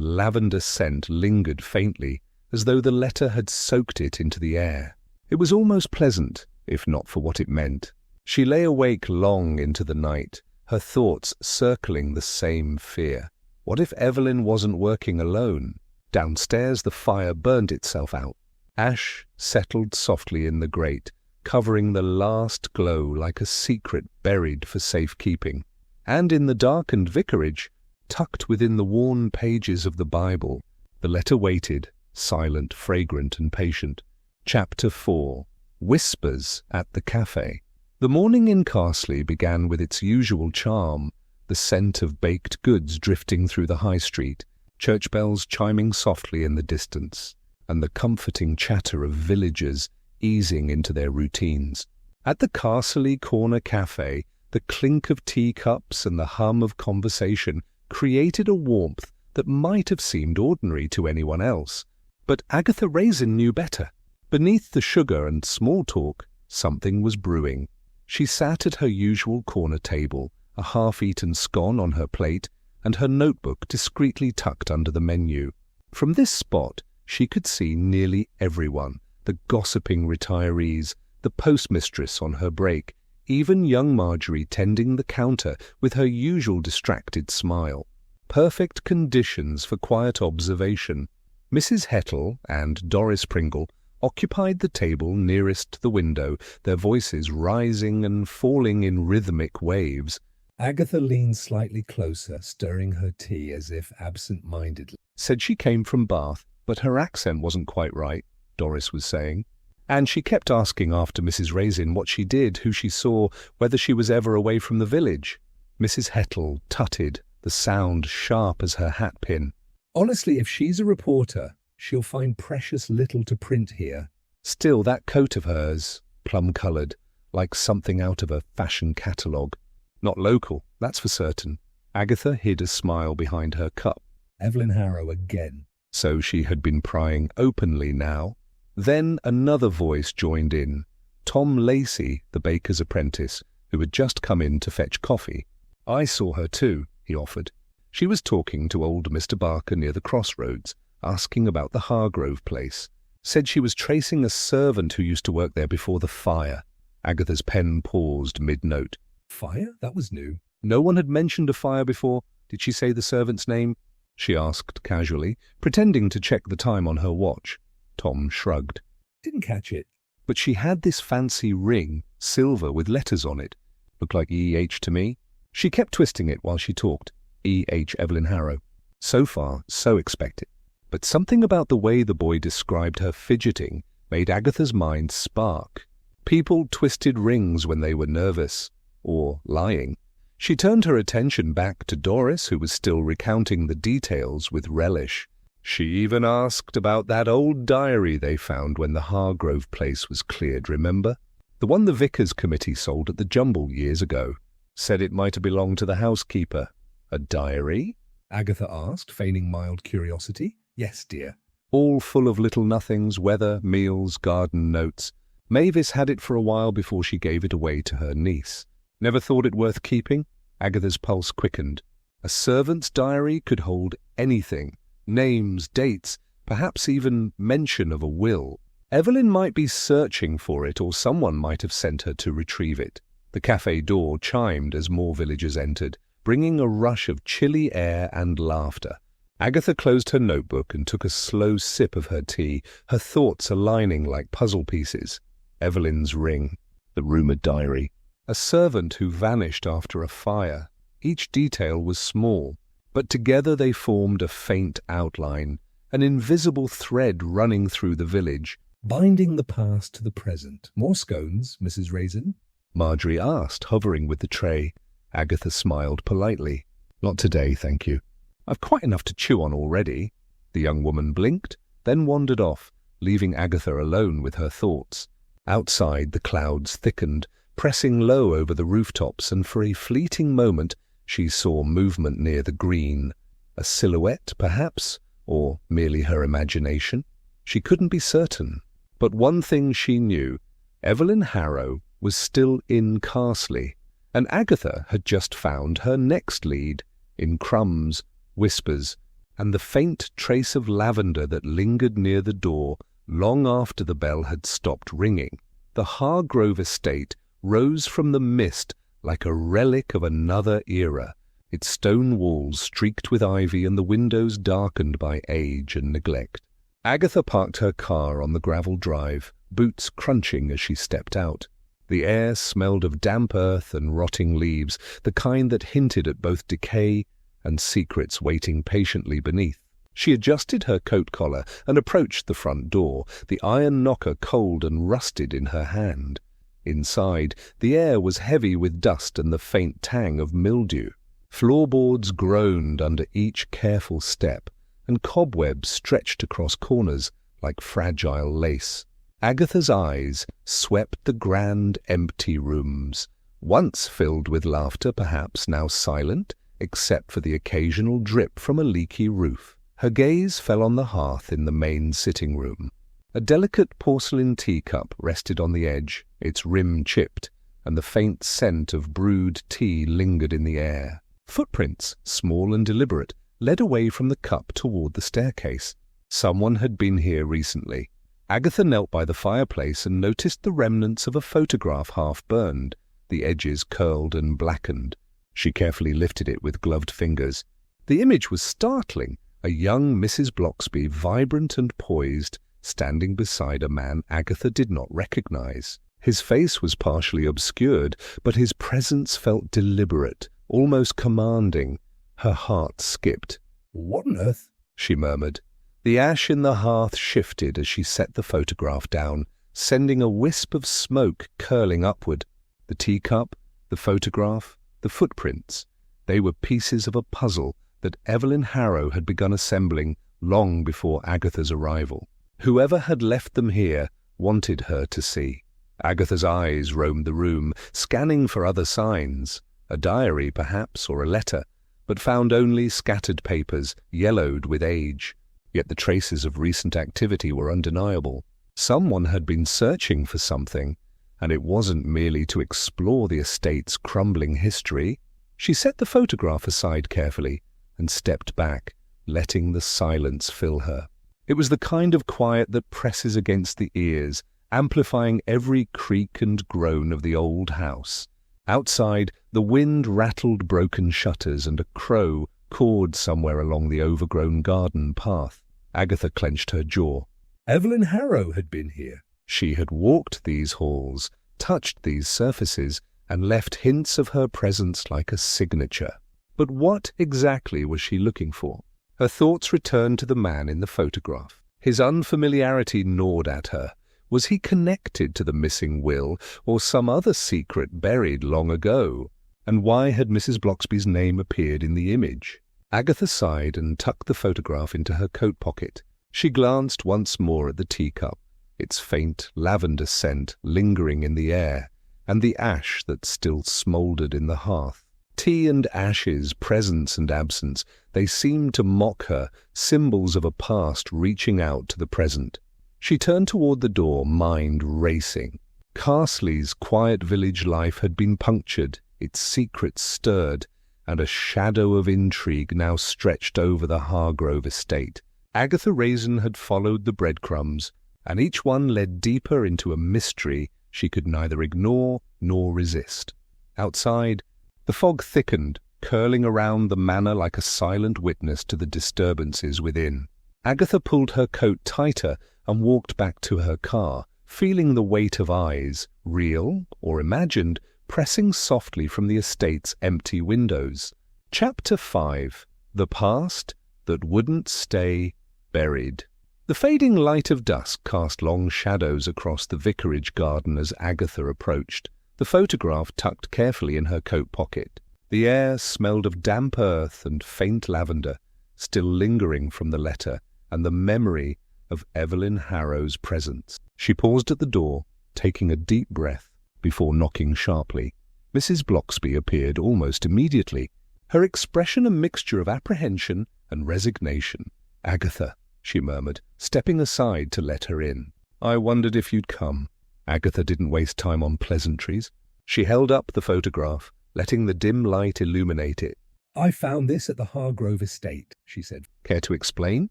lavender scent lingered faintly, as though the letter had soaked it into the air. It was almost pleasant, if not for what it meant. She lay awake long into the night, her thoughts circling the same fear. What if Evelyn wasn't working alone? Downstairs the fire burned itself out. Ash settled softly in the grate, covering the last glow like a secret buried for safekeeping. And in the darkened vicarage, tucked within the worn pages of the Bible, the letter waited, silent, fragrant, and patient. Chapter 4. Whispers at the Cafe. The morning in Carsely began with its usual charm, the scent of baked goods drifting through the high street, church bells chiming softly in the distance, and the comforting chatter of villagers easing into their routines. At the Carsely Corner Cafe, the clink of teacups and the hum of conversation created a warmth that might have seemed ordinary to anyone else. But Agatha Raisin knew better. Beneath the sugar and small talk, something was brewing. She sat at her usual corner table, a half-eaten scone on her plate, and her notebook discreetly tucked under the menu. From this spot, she could see nearly everyone, the gossiping retirees, the postmistress on her break, even young Marjorie tending the counter with her usual distracted smile. Perfect conditions for quiet observation. Mrs. Hettle and Doris Pringle occupied the table nearest the window, their voices rising and falling in rhythmic waves. Agatha leaned slightly closer, stirring her tea as if absent-mindedly. Said she came from Bath, but her accent wasn't quite right, Doris was saying. And she kept asking after Mrs. Raisin what she did, who she saw, whether she was ever away from the village. Mrs. Hettle tutted, the sound sharp as her hatpin. Honestly, if she's a reporter, she'll find precious little to print here. Still, that coat of hers, plum-coloured, like something out of a fashion catalogue. Not local, that's for certain. Agatha hid a smile behind her cup. Evelyn Harrow again. So she had been prying openly now. Then another voice joined in. Tom Lacey, the baker's apprentice, who had just come in to fetch coffee. I saw her too, he offered. She was talking to old Mr. Barker near the crossroads, asking about the Hargrove place. Said she was tracing a servant who used to work there before the fire. Agatha's pen paused mid-note. Fire? That was new. No one had mentioned a fire before. Did she say the servant's name? She asked casually, pretending to check the time on her watch. Tom shrugged. Didn't catch it. But she had this fancy ring, silver with letters on it. Looked like E.H. to me. She kept twisting it while she talked. E.H. Evelyn Harrow. So far, so expected. But something about the way the boy described her fidgeting made Agatha's mind spark. People twisted rings when they were nervous, or lying. She turned her attention back to Doris, who was still recounting the details with relish. She even asked about that old diary they found when the Hargrove place was cleared, remember? The one the Vicar's Committee sold at the Jumble years ago. Said it might have belonged to the housekeeper. A diary? Agatha asked, feigning mild curiosity. Yes, dear. All full of little nothings, weather, meals, garden notes. Mavis had it for a while before she gave it away to her niece. Never thought it worth keeping? Agatha's pulse quickened. A servant's diary could hold anything. Names, dates, perhaps even mention of a will. Evelyn might be searching for it, or someone might have sent her to retrieve it. The cafe door chimed as more villagers entered, bringing a rush of chilly air and laughter. Agatha closed her notebook and took a slow sip of her tea, her thoughts aligning like puzzle pieces. Evelyn's ring, the rumoured diary, a servant who vanished after a fire. Each detail was small, but together they formed a faint outline, an invisible thread running through the village. Binding the past to the present. More scones, Mrs. Raisin? Marjorie asked, hovering with the tray. Agatha smiled politely. Not today, thank you. I've quite enough to chew on already. The young woman blinked, then wandered off, leaving Agatha alone with her thoughts. Outside, the clouds thickened, pressing low over the rooftops, and for a fleeting moment she saw movement near the green. A silhouette, perhaps, or merely her imagination? She couldn't be certain. But one thing she knew, Evelyn Harrow was still in Carsely, and Agatha had just found her next lead, in crumbs, whispers, and the faint trace of lavender that lingered near the door long after the bell had stopped ringing. The Hargrove estate rose from the mist like a relic of another era, its stone walls streaked with ivy and the windows darkened by age and neglect. Agatha parked her car on the gravel drive, boots crunching as she stepped out. The air smelled of damp earth and rotting leaves, the kind that hinted at both decay and secrets waiting patiently beneath. She adjusted her coat collar and approached the front door, the iron knocker cold and rusted in her hand. Inside, the air was heavy with dust and the faint tang of mildew. Floorboards groaned under each careful step, and cobwebs stretched across corners like fragile lace. Agatha's eyes swept the grand, empty rooms, once filled with laughter, perhaps now silent, except for the occasional drip from a leaky roof. Her gaze fell on the hearth in the main sitting room. A delicate porcelain teacup rested on the edge, its rim chipped, and the faint scent of brewed tea lingered in the air. Footprints, small and deliberate, led away from the cup toward the staircase. Someone had been here recently. Agatha knelt by the fireplace and noticed the remnants of a photograph half-burned, the edges curled and blackened. She carefully lifted it with gloved fingers. The image was startling, a young Mrs. Bloxby, vibrant and poised, standing beside a man Agatha did not recognize. His face was partially obscured, but his presence felt deliberate, almost commanding. Her heart skipped. "What on earth?" she murmured. The ash in the hearth shifted as she set the photograph down, sending a wisp of smoke curling upward. The teacup, the photograph, the footprints, they were pieces of a puzzle that Evelyn Harrow had begun assembling long before Agatha's arrival. Whoever had left them here wanted her to see. Agatha's eyes roamed the room, scanning for other signs, a diary perhaps, or a letter, but found only scattered papers, yellowed with age. Yet the traces of recent activity were undeniable. Someone had been searching for something, and it wasn't merely to explore the estate's crumbling history. She set the photograph aside carefully and stepped back, letting the silence fill her. It was the kind of quiet that presses against the ears, amplifying every creak and groan of the old house. Outside, the wind rattled broken shutters and a crow cawed somewhere along the overgrown garden path. Agatha clenched her jaw. Evelyn Harrow had been here. She had walked these halls, touched these surfaces, and left hints of her presence like a signature. But what exactly was she looking for? Her thoughts returned to the man in the photograph. His unfamiliarity gnawed at her. Was he connected to the missing will, or some other secret buried long ago? And why had Mrs. Bloxby's name appeared in the image? Agatha sighed and tucked the photograph into her coat pocket. She glanced once more at the teacup, its faint lavender scent lingering in the air, and the ash that still smouldered in the hearth. Tea and ashes, presence and absence, they seemed to mock her, symbols of a past reaching out to the present. She turned toward the door, mind racing. Carsely's quiet village life had been punctured, its secrets stirred, and a shadow of intrigue now stretched over the Hargrove estate. Agatha Raisin had followed the breadcrumbs, and each one led deeper into a mystery she could neither ignore nor resist. Outside, the fog thickened, curling around the manor like a silent witness to the disturbances within. Agatha pulled her coat tighter and walked back to her car, feeling the weight of eyes, real or imagined, pressing softly from the estate's empty windows. Chapter 5. The Past That Wouldn't Stay Buried. The fading light of dusk cast long shadows across the vicarage garden as Agatha approached, the photograph tucked carefully in her coat pocket. The air smelled of damp earth and faint lavender, still lingering from the letter and the memory of Evelyn Harrow's presence. She paused at the door, taking a deep breath, before knocking sharply. Mrs. Bloxby appeared almost immediately, her expression a mixture of apprehension and resignation. "Agatha," she murmured, stepping aside to let her in. "I wondered if you'd come." Agatha didn't waste time on pleasantries. She held up the photograph, letting the dim light illuminate it. I found this at the Hargrove estate, she said. Care to explain?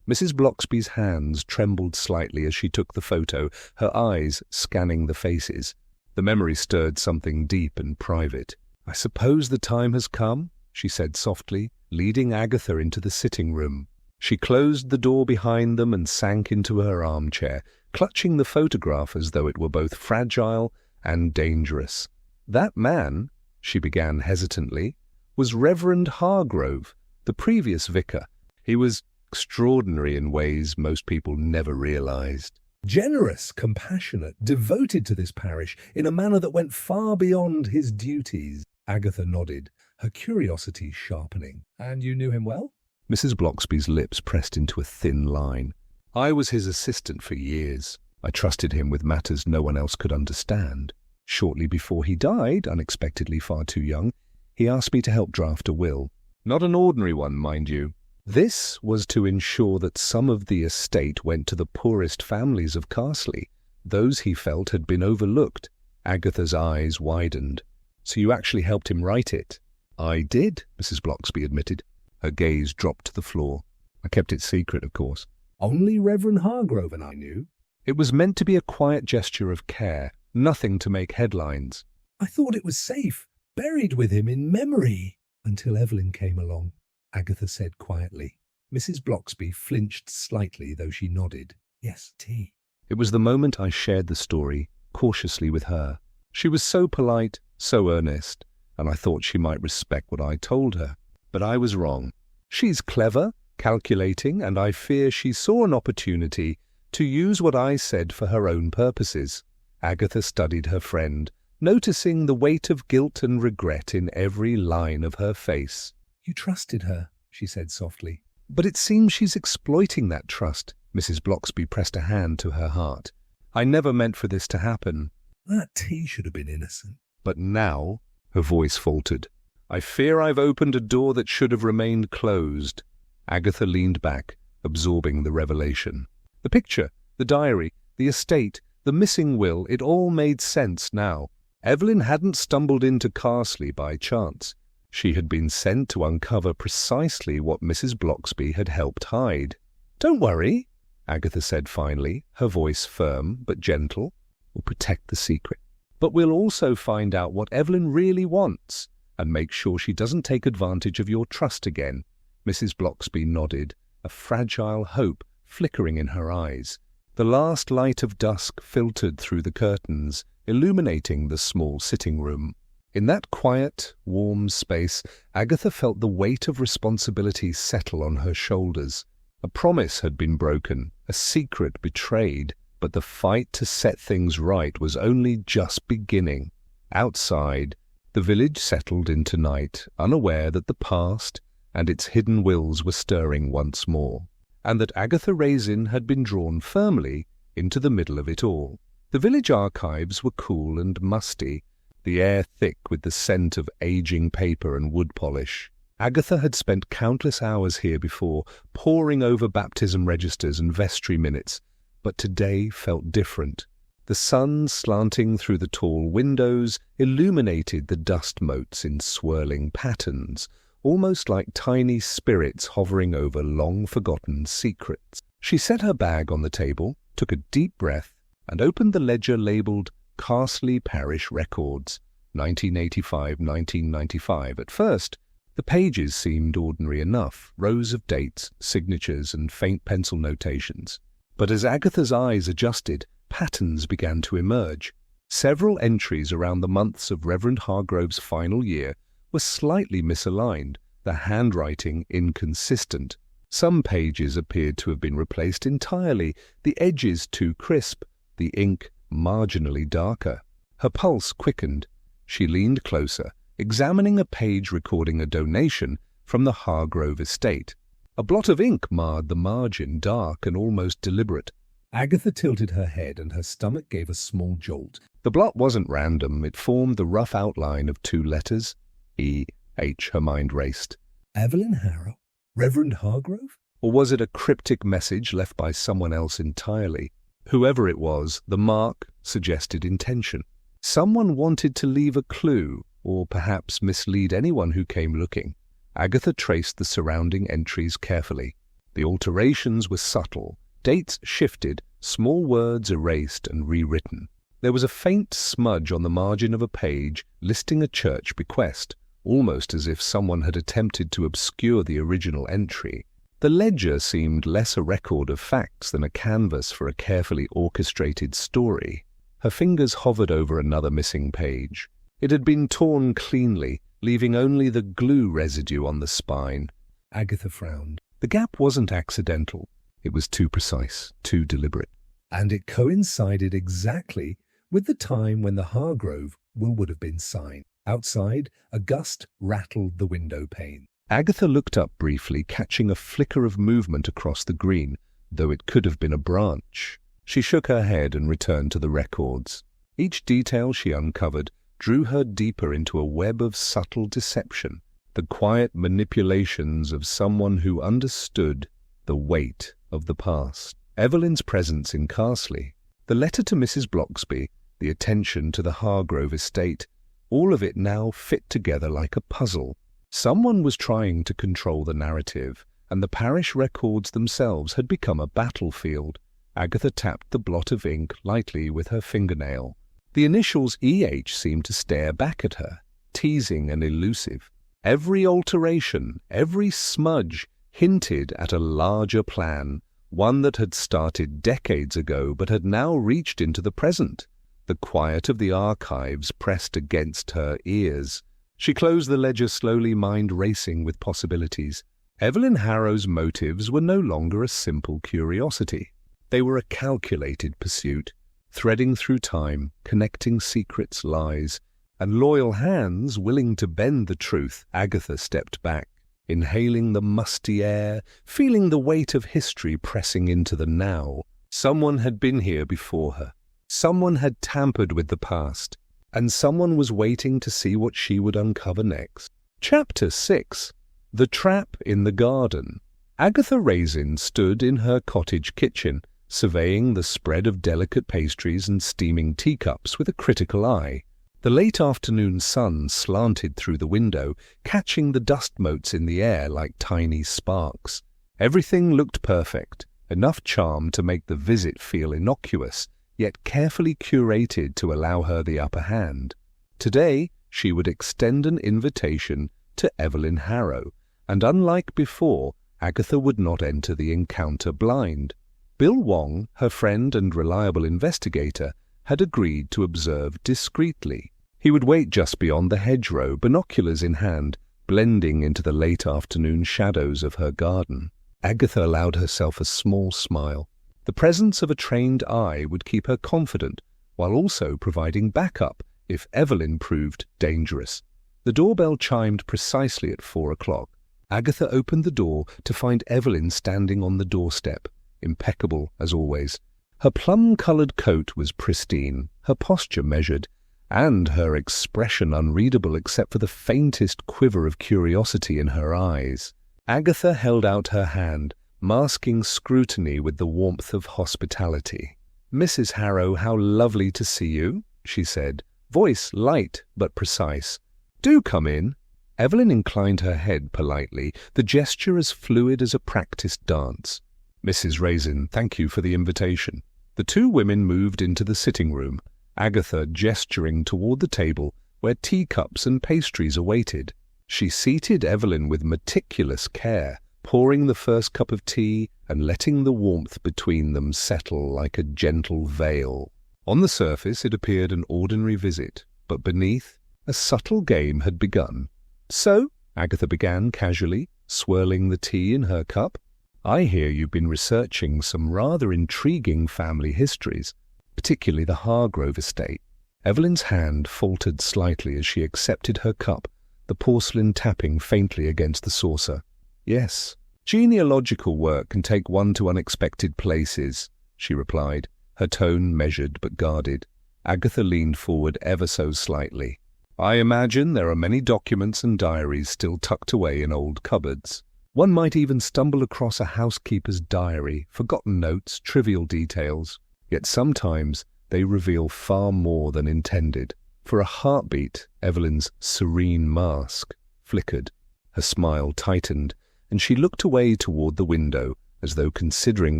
Mrs. Bloxby's hands trembled slightly as she took the photo, her eyes scanning the faces. The memory stirred something deep and private. I suppose the time has come, she said softly, leading Agatha into the sitting room. She closed the door behind them and sank into her armchair, clutching the photograph as though it were both fragile and dangerous. That man, she began hesitantly, was Reverend Hargrove, the previous vicar. He was extraordinary in ways most people never realized. Generous, compassionate, devoted to this parish in a manner that went far beyond his duties. Agatha nodded, her curiosity sharpening. And you knew him well? Mrs. Bloxby's lips pressed into a thin line. I was his assistant for years. I trusted him with matters no one else could understand. Shortly before he died, unexpectedly far too young, he asked me to help draft a will. Not an ordinary one, mind you. This was to ensure that some of the estate went to the poorest families of Carsely, those he felt had been overlooked. Agatha's eyes widened. So you actually helped him write it? I did, Mrs. Bloxby admitted. Her gaze dropped to the floor. I kept it secret, of course. Only Reverend Hargrove and I knew. It was meant to be a quiet gesture of care, nothing to make headlines. I thought it was safe, buried with him in memory, until Evelyn came along, Agatha said quietly. Mrs. Bloxby flinched slightly, though she nodded. Yes, tea. It was the moment I shared the story, cautiously with her. She was so polite, so earnest, and I thought she might respect what I told her. But I was wrong. She's clever, calculating, and I fear she saw an opportunity to use what I said for her own purposes. Agatha studied her friend, noticing the weight of guilt and regret in every line of her face. You trusted her, she said softly. But it seems she's exploiting that trust. Mrs. Bloxby pressed a hand to her heart. I never meant for this to happen. That tea should have been innocent. But now, her voice faltered, I fear I've opened a door that should have remained closed. Agatha leaned back, absorbing the revelation. The picture, the diary, the estate, the missing will, it all made sense now. Evelyn hadn't stumbled into Carsely by chance. She had been sent to uncover precisely what Mrs. Bloxby had helped hide. Don't worry, Agatha said finally, her voice firm but gentle. We'll protect the secret. But we'll also find out what Evelyn really wants and make sure she doesn't take advantage of your trust again. Mrs. Bloxby nodded, a fragile hope flickering in her eyes. The last light of dusk filtered through the curtains, illuminating the small sitting room. In that quiet, warm space, Agatha felt the weight of responsibility settle on her shoulders. A promise had been broken, a secret betrayed, but the fight to set things right was only just beginning. Outside, the village settled into night, unaware that the past and its hidden wills were stirring once more, and that Agatha Raisin had been drawn firmly into the middle of it all. The village archives were cool and musty, the air thick with the scent of aging paper and wood polish. Agatha had spent countless hours here before, poring over baptism registers and vestry minutes, but today felt different. The sun, slanting through the tall windows, illuminated the dust motes in swirling patterns, almost like tiny spirits hovering over long-forgotten secrets. She set her bag on the table, took a deep breath, and opened the ledger labelled Carsely Parish Records, 1985-1995. At first, the pages seemed ordinary enough, rows of dates, signatures, and faint pencil notations. But as Agatha's eyes adjusted, patterns began to emerge. Several entries around the months of Reverend Hargrove's final year were slightly misaligned, the handwriting inconsistent. Some pages appeared to have been replaced entirely, the edges too crisp, the ink marginally darker. Her pulse quickened. She leaned closer, examining a page recording a donation from the Hargrove estate. A blot of ink marred the margin, dark and almost deliberate. Agatha tilted her head and her stomach gave a small jolt. The blot wasn't random. It formed the rough outline of two letters. E.H. Her mind raced. Evelyn Harrow? Reverend Hargrove? Or was it a cryptic message left by someone else entirely? Whoever it was, the mark suggested intention. Someone wanted to leave a clue, or perhaps mislead anyone who came looking. Agatha traced the surrounding entries carefully. The alterations were subtle, dates shifted, small words erased and rewritten. There was a faint smudge on the margin of a page listing a church bequest, almost as if someone had attempted to obscure the original entry. The ledger seemed less a record of facts than a canvas for a carefully orchestrated story. Her fingers hovered over another missing page. It had been torn cleanly, leaving only the glue residue on the spine. Agatha frowned. The gap wasn't accidental. It was too precise, too deliberate. And it coincided exactly with the time when the Hargrove will would have been signed. Outside, a gust rattled the window pane. Agatha looked up briefly, catching a flicker of movement across the green, though it could have been a branch. She shook her head and returned to the records. Each detail she uncovered drew her deeper into a web of subtle deception, the quiet manipulations of someone who understood the weight of the past. Evelyn's presence in Carsely, the letter to Mrs. Bloxby, the attention to the Hargrove estate, all of it now fit together like a puzzle. Someone was trying to control the narrative, and the parish records themselves had become a battlefield. Agatha tapped the blot of ink lightly with her fingernail. The initials EH seemed to stare back at her, teasing and elusive. Every alteration, every smudge, hinted at a larger plan, one that had started decades ago but had now reached into the present. The quiet of the archives pressed against her ears. She closed the ledger slowly, mind racing with possibilities. Evelyn Harrow's motives were no longer a simple curiosity. They were a calculated pursuit, threading through time, connecting secrets, lies, and loyal hands willing to bend the truth. Agatha stepped back, inhaling the musty air, feeling the weight of history pressing into the now. Someone had been here before her. Someone had tampered with the past, and someone was waiting to see what she would uncover next. Chapter 6. The Trap in the Garden. Agatha Raisin stood in her cottage kitchen, surveying the spread of delicate pastries and steaming teacups with a critical eye. The late afternoon sun slanted through the window, catching the dust motes in the air like tiny sparks. Everything looked perfect, enough charm to make the visit feel innocuous, yet carefully curated to allow her the upper hand. Today, she would extend an invitation to Evelyn Harrow, and unlike before, Agatha would not enter the encounter blind. Bill Wong, her friend and reliable investigator, had agreed to observe discreetly. He would wait just beyond the hedgerow, binoculars in hand, blending into the late afternoon shadows of her garden. Agatha allowed herself a small smile. The presence of a trained eye would keep her confident, while also providing backup if Evelyn proved dangerous. The doorbell chimed precisely at 4 o'clock. Agatha opened the door to find Evelyn standing on the doorstep, impeccable as always. Her plum-coloured coat was pristine, her posture measured, and her expression unreadable except for the faintest quiver of curiosity in her eyes. Agatha held out her hand, masking scrutiny with the warmth of hospitality. "Mrs. Harrow, how lovely to see you," she said, voice light but precise. "Do come in." Evelyn inclined her head politely, the gesture as fluid as a practiced dance. "Mrs. Raisin, thank you for the invitation." The two women moved into the sitting room, Agatha gesturing toward the table where teacups and pastries awaited. She seated Evelyn with meticulous care, pouring the first cup of tea and letting the warmth between them settle like a gentle veil. On the surface it appeared an ordinary visit, but beneath, a subtle game had begun. "So," Agatha began casually, swirling the tea in her cup, "I hear you've been researching some rather intriguing family histories, particularly the Hargrove estate." Evelyn's hand faltered slightly as she accepted her cup, the porcelain tapping faintly against the saucer. "Yes, genealogical work can take one to unexpected places," she replied, her tone measured but guarded. Agatha leaned forward ever so slightly. "I imagine there are many documents and diaries still tucked away in old cupboards. One might even stumble across a housekeeper's diary, forgotten notes, trivial details. Yet sometimes they reveal far more than intended." For a heartbeat, Evelyn's serene mask flickered. Her smile tightened, and she looked away toward the window, as though considering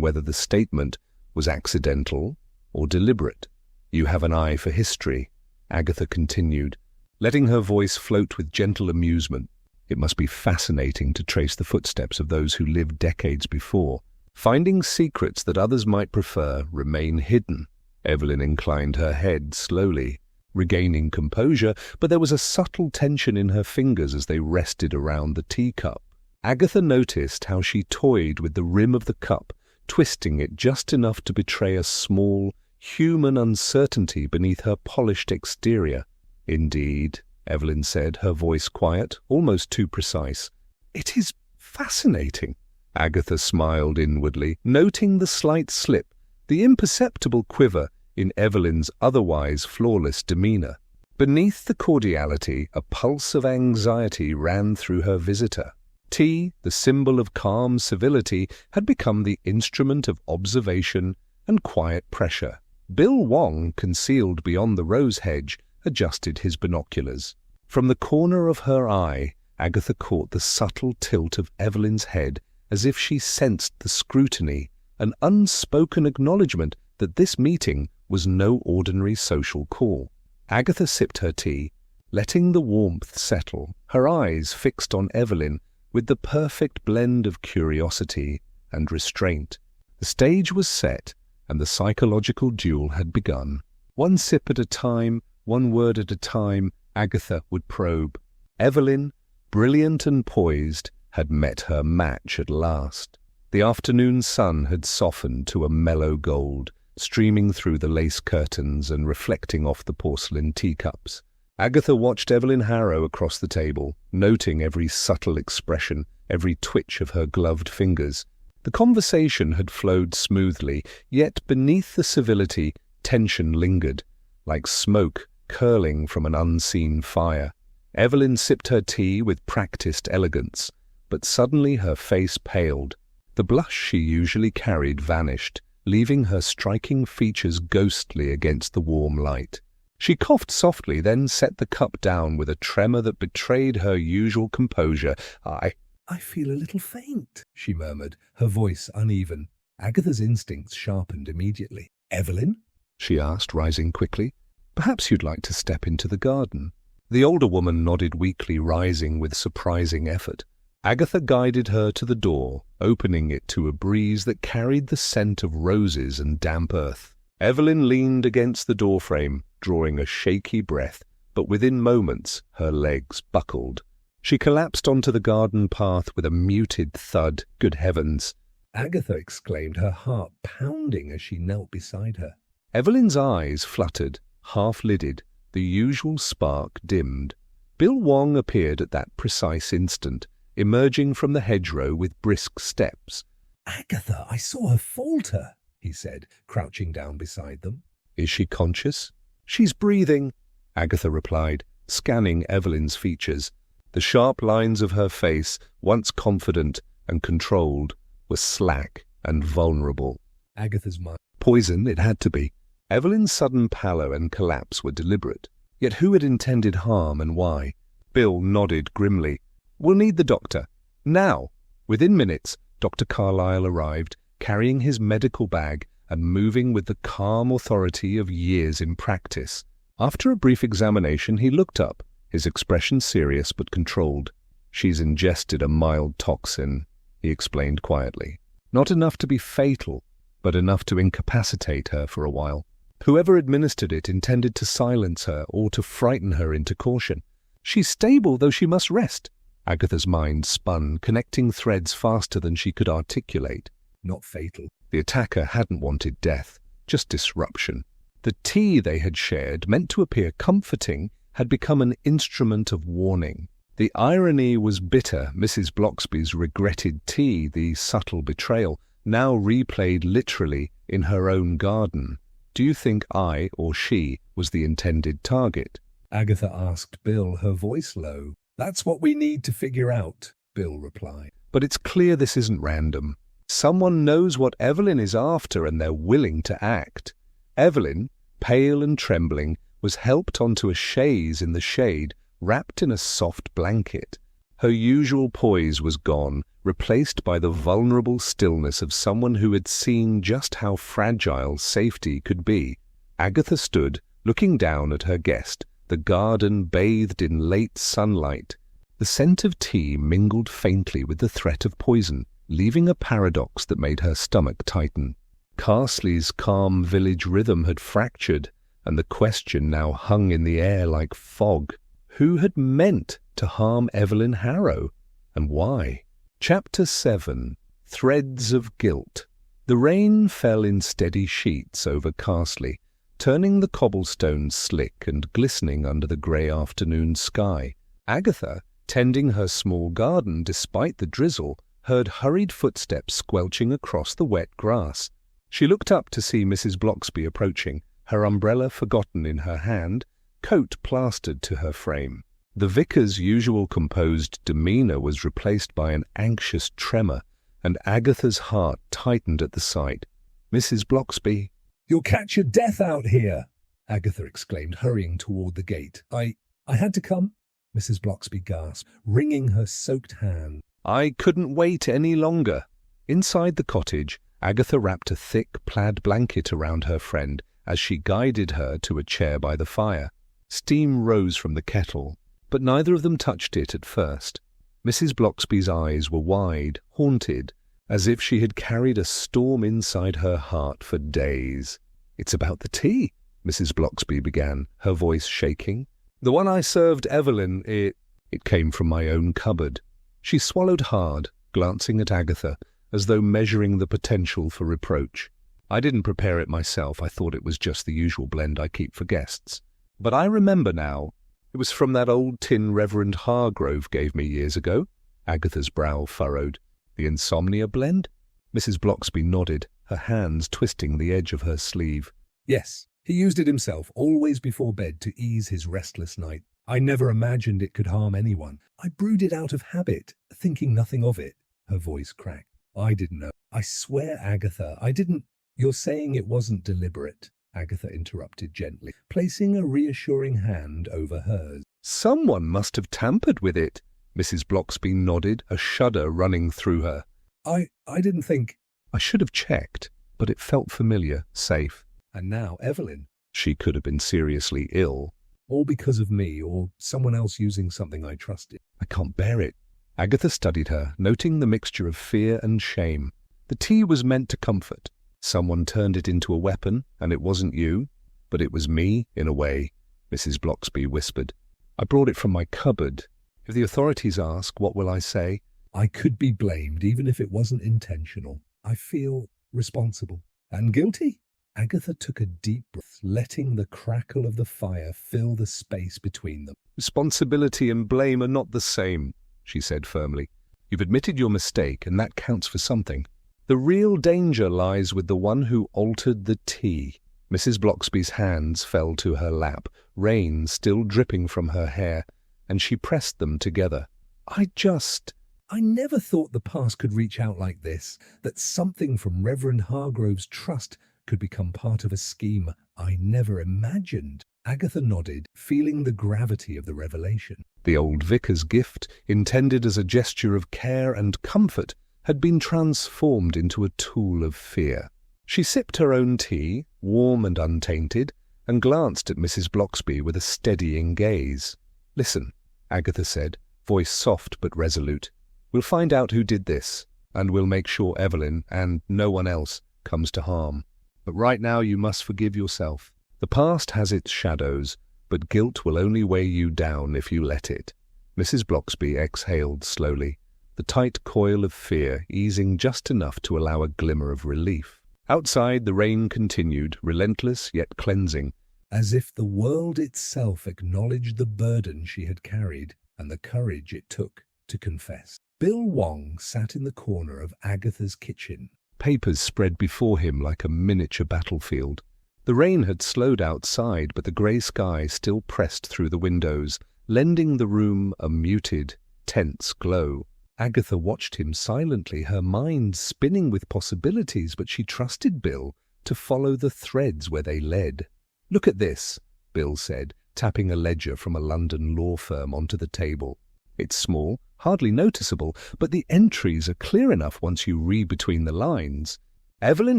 whether the statement was accidental or deliberate. "You have an eye for history," Agatha continued, letting her voice float with gentle amusement. "It must be fascinating to trace the footsteps of those who lived decades before, finding secrets that others might prefer remain hidden." Evelyn inclined her head slowly, regaining composure, but there was a subtle tension in her fingers as they rested around the teacup. Agatha noticed how she toyed with the rim of the cup, twisting it just enough to betray a small, human uncertainty beneath her polished exterior. "Indeed," Evelyn said, her voice quiet, almost too precise. "It is fascinating." Agatha smiled inwardly, noting the slight slip, the imperceptible quiver in Evelyn's otherwise flawless demeanor. Beneath the cordiality, a pulse of anxiety ran through her visitor. Tea, the symbol of calm civility, had become the instrument of observation and quiet pressure. Bill Wong, concealed beyond the rose hedge, adjusted his binoculars. From the corner of her eye, Agatha caught the subtle tilt of Evelyn's head, as if she sensed the scrutiny, an unspoken acknowledgement that this meeting was no ordinary social call. Agatha sipped her tea, letting the warmth settle, her eyes fixed on Evelyn with the perfect blend of curiosity and restraint. The stage was set, and the psychological duel had begun. One sip at a time, one word at a time, Agatha would probe. Evelyn, brilliant and poised, had met her match at last. The afternoon sun had softened to a mellow gold, streaming through the lace curtains and reflecting off the porcelain teacups. Agatha watched Evelyn harrow across the table, noting every subtle expression, every twitch of her gloved fingers. The conversation had flowed smoothly, yet beneath the civility, tension lingered, like smoke curling from an unseen fire. Evelyn sipped her tea with practiced elegance, but suddenly her face paled. The blush she usually carried vanished, leaving her striking features ghostly against the warm light. She coughed softly, then set the cup down with a tremor that betrayed her usual composure. I feel a little faint," she murmured, her voice uneven. Agatha's instincts sharpened immediately. "Evelyn?" she asked, rising quickly. "Perhaps you'd like to step into the garden." The older woman nodded weakly, rising with surprising effort. Agatha guided her to the door, opening it to a breeze that carried the scent of roses and damp earth. Evelyn leaned against the doorframe, drawing a shaky breath, but within moments her legs buckled. She collapsed onto the garden path with a muted thud. "Good heavens!" Agatha exclaimed, her heart pounding as she knelt beside her. Evelyn's eyes fluttered, half-lidded, the usual spark dimmed. Bill Wong appeared at that precise instant, emerging from the hedgerow with brisk steps. "Agatha, I saw her falter," he said, crouching down beside them. "Is she conscious?" "She's breathing," Agatha replied, scanning Evelyn's features. The sharp lines of her face, once confident and controlled, were slack and vulnerable. Agatha's mind. Poison it had to be. Evelyn's sudden pallor and collapse were deliberate. Yet who had intended harm and why? Bill nodded grimly. "We'll need the doctor. Now!" Within minutes, Dr. Carlyle arrived, carrying his medical bag and moving with the calm authority of years in practice. After a brief examination, he looked up, his expression serious but controlled. "She's ingested a mild toxin," he explained quietly. "Not enough to be fatal, but enough to incapacitate her for a while. Whoever administered it intended to silence her or to frighten her into caution. She's stable, though she must rest." Agatha's mind spun, connecting threads faster than she could articulate. Not fatal. The attacker hadn't wanted death, just disruption. The tea they had shared, meant to appear comforting, had become an instrument of warning. The irony was bitter. Mrs. Bloxby's regretted tea, the subtle betrayal, now replayed literally in her own garden. "Do you think I or she was the intended target?" Agatha asked Bill, her voice low. "That's what we need to figure out," Bill replied. "But it's clear this isn't random. Someone knows what Evelyn is after and they're willing to act." Evelyn, pale and trembling, was helped onto a chaise in the shade, wrapped in a soft blanket. Her usual poise was gone, replaced by the vulnerable stillness of someone who had seen just how fragile safety could be. Agatha stood, looking down at her guest, the garden bathed in late sunlight. The scent of tea mingled faintly with the threat of poison, leaving a paradox that made her stomach tighten. Carsley's calm village rhythm had fractured, and the question now hung in the air like fog. Who had meant to harm Evelyn Harrow, and why? Chapter 7. Threads of Guilt. The rain fell in steady sheets over Carsely, turning the cobblestones slick and glistening under the grey afternoon sky. Agatha, tending her small garden despite the drizzle, heard hurried footsteps squelching across the wet grass. She looked up to see Mrs. Bloxby approaching, her umbrella forgotten in her hand, coat plastered to her frame. The vicar's usual composed demeanour was replaced by an anxious tremor, and Agatha's heart tightened at the sight. "Mrs. Bloxby." "You'll catch your death out here," Agatha exclaimed, hurrying toward the gate. I had to come," Mrs. Bloxby gasped, wringing her soaked hand. "I couldn't wait any longer." Inside the cottage, Agatha wrapped a thick plaid blanket around her friend as she guided her to a chair by the fire. Steam rose from the kettle, but neither of them touched it at first. Mrs. Bloxby's eyes were wide, haunted, as if she had carried a storm inside her heart for days. "It's about the tea," Mrs. Bloxby began, her voice shaking. "The one I served Evelyn, it came from my own cupboard." She swallowed hard, glancing at Agatha, as though measuring the potential for reproach. "I didn't prepare it myself. I thought it was just the usual blend I keep for guests. But I remember now. It was from that old tin Reverend Hargrove gave me years ago." Agatha's brow furrowed. "The insomnia blend?" Mrs. Bloxby nodded, her hands twisting the edge of her sleeve. "Yes, he used it himself, always before bed, to ease his restless night. I never imagined it could harm anyone. I brewed it out of habit, thinking nothing of it." Her voice cracked. "I didn't know. I swear, Agatha, I didn't—" "You're saying it wasn't deliberate," Agatha interrupted gently, placing a reassuring hand over hers. "Someone must have tampered with it." Mrs. Bloxby nodded, a shudder running through her. I didn't think—" "I should have checked, but it felt familiar, safe." "And now Evelyn." She could have been seriously ill. "All because of me, or someone else using something I trusted." "I can't bear it." Agatha studied her, noting the mixture of fear and shame. The tea was meant to comfort. Someone turned it into a weapon, and it wasn't you, but it was me, in a way, Mrs. Bloxby whispered. "I brought it from my cupboard. If the authorities ask, what will I say?" "I could be blamed, even if it wasn't intentional. I feel responsible and guilty." Agatha took a deep breath, letting the crackle of the fire fill the space between them. "Responsibility and blame are not the same," she said firmly. "You've admitted your mistake, and that counts for something. The real danger lies with the one who altered the tea." Mrs. Bloxby's hands fell to her lap, rain still dripping from her hair, and she pressed them together. I never thought the past could reach out like this, that something from Reverend Hargrove's trust could become part of a scheme I never imagined." Agatha nodded, feeling the gravity of the revelation. The old vicar's gift, intended as a gesture of care and comfort, had been transformed into a tool of fear. She sipped her own tea, warm and untainted, and glanced at Mrs. Bloxby with a steadying gaze. "Listen," Agatha said, voice soft but resolute. "We'll find out who did this, and we'll make sure Evelyn, and no one else, comes to harm. But right now you must forgive yourself. The past has its shadows, but guilt will only weigh you down if you let it." Mrs. Bloxby exhaled slowly, the tight coil of fear easing just enough to allow a glimmer of relief. Outside, the rain continued, relentless yet cleansing. As if the world itself acknowledged the burden she had carried and the courage it took to confess. Bill Wong sat in the corner of Agatha's kitchen. Papers spread before him like a miniature battlefield. The rain had slowed outside, but the grey sky still pressed through the windows, lending the room a muted, tense glow. Agatha watched him silently, her mind spinning with possibilities, but she trusted Bill to follow the threads where they led. "Look at this," Bill said, tapping a ledger from a London law firm onto the table. It's small, hardly noticeable, but the entries are clear enough once you read between the lines. Evelyn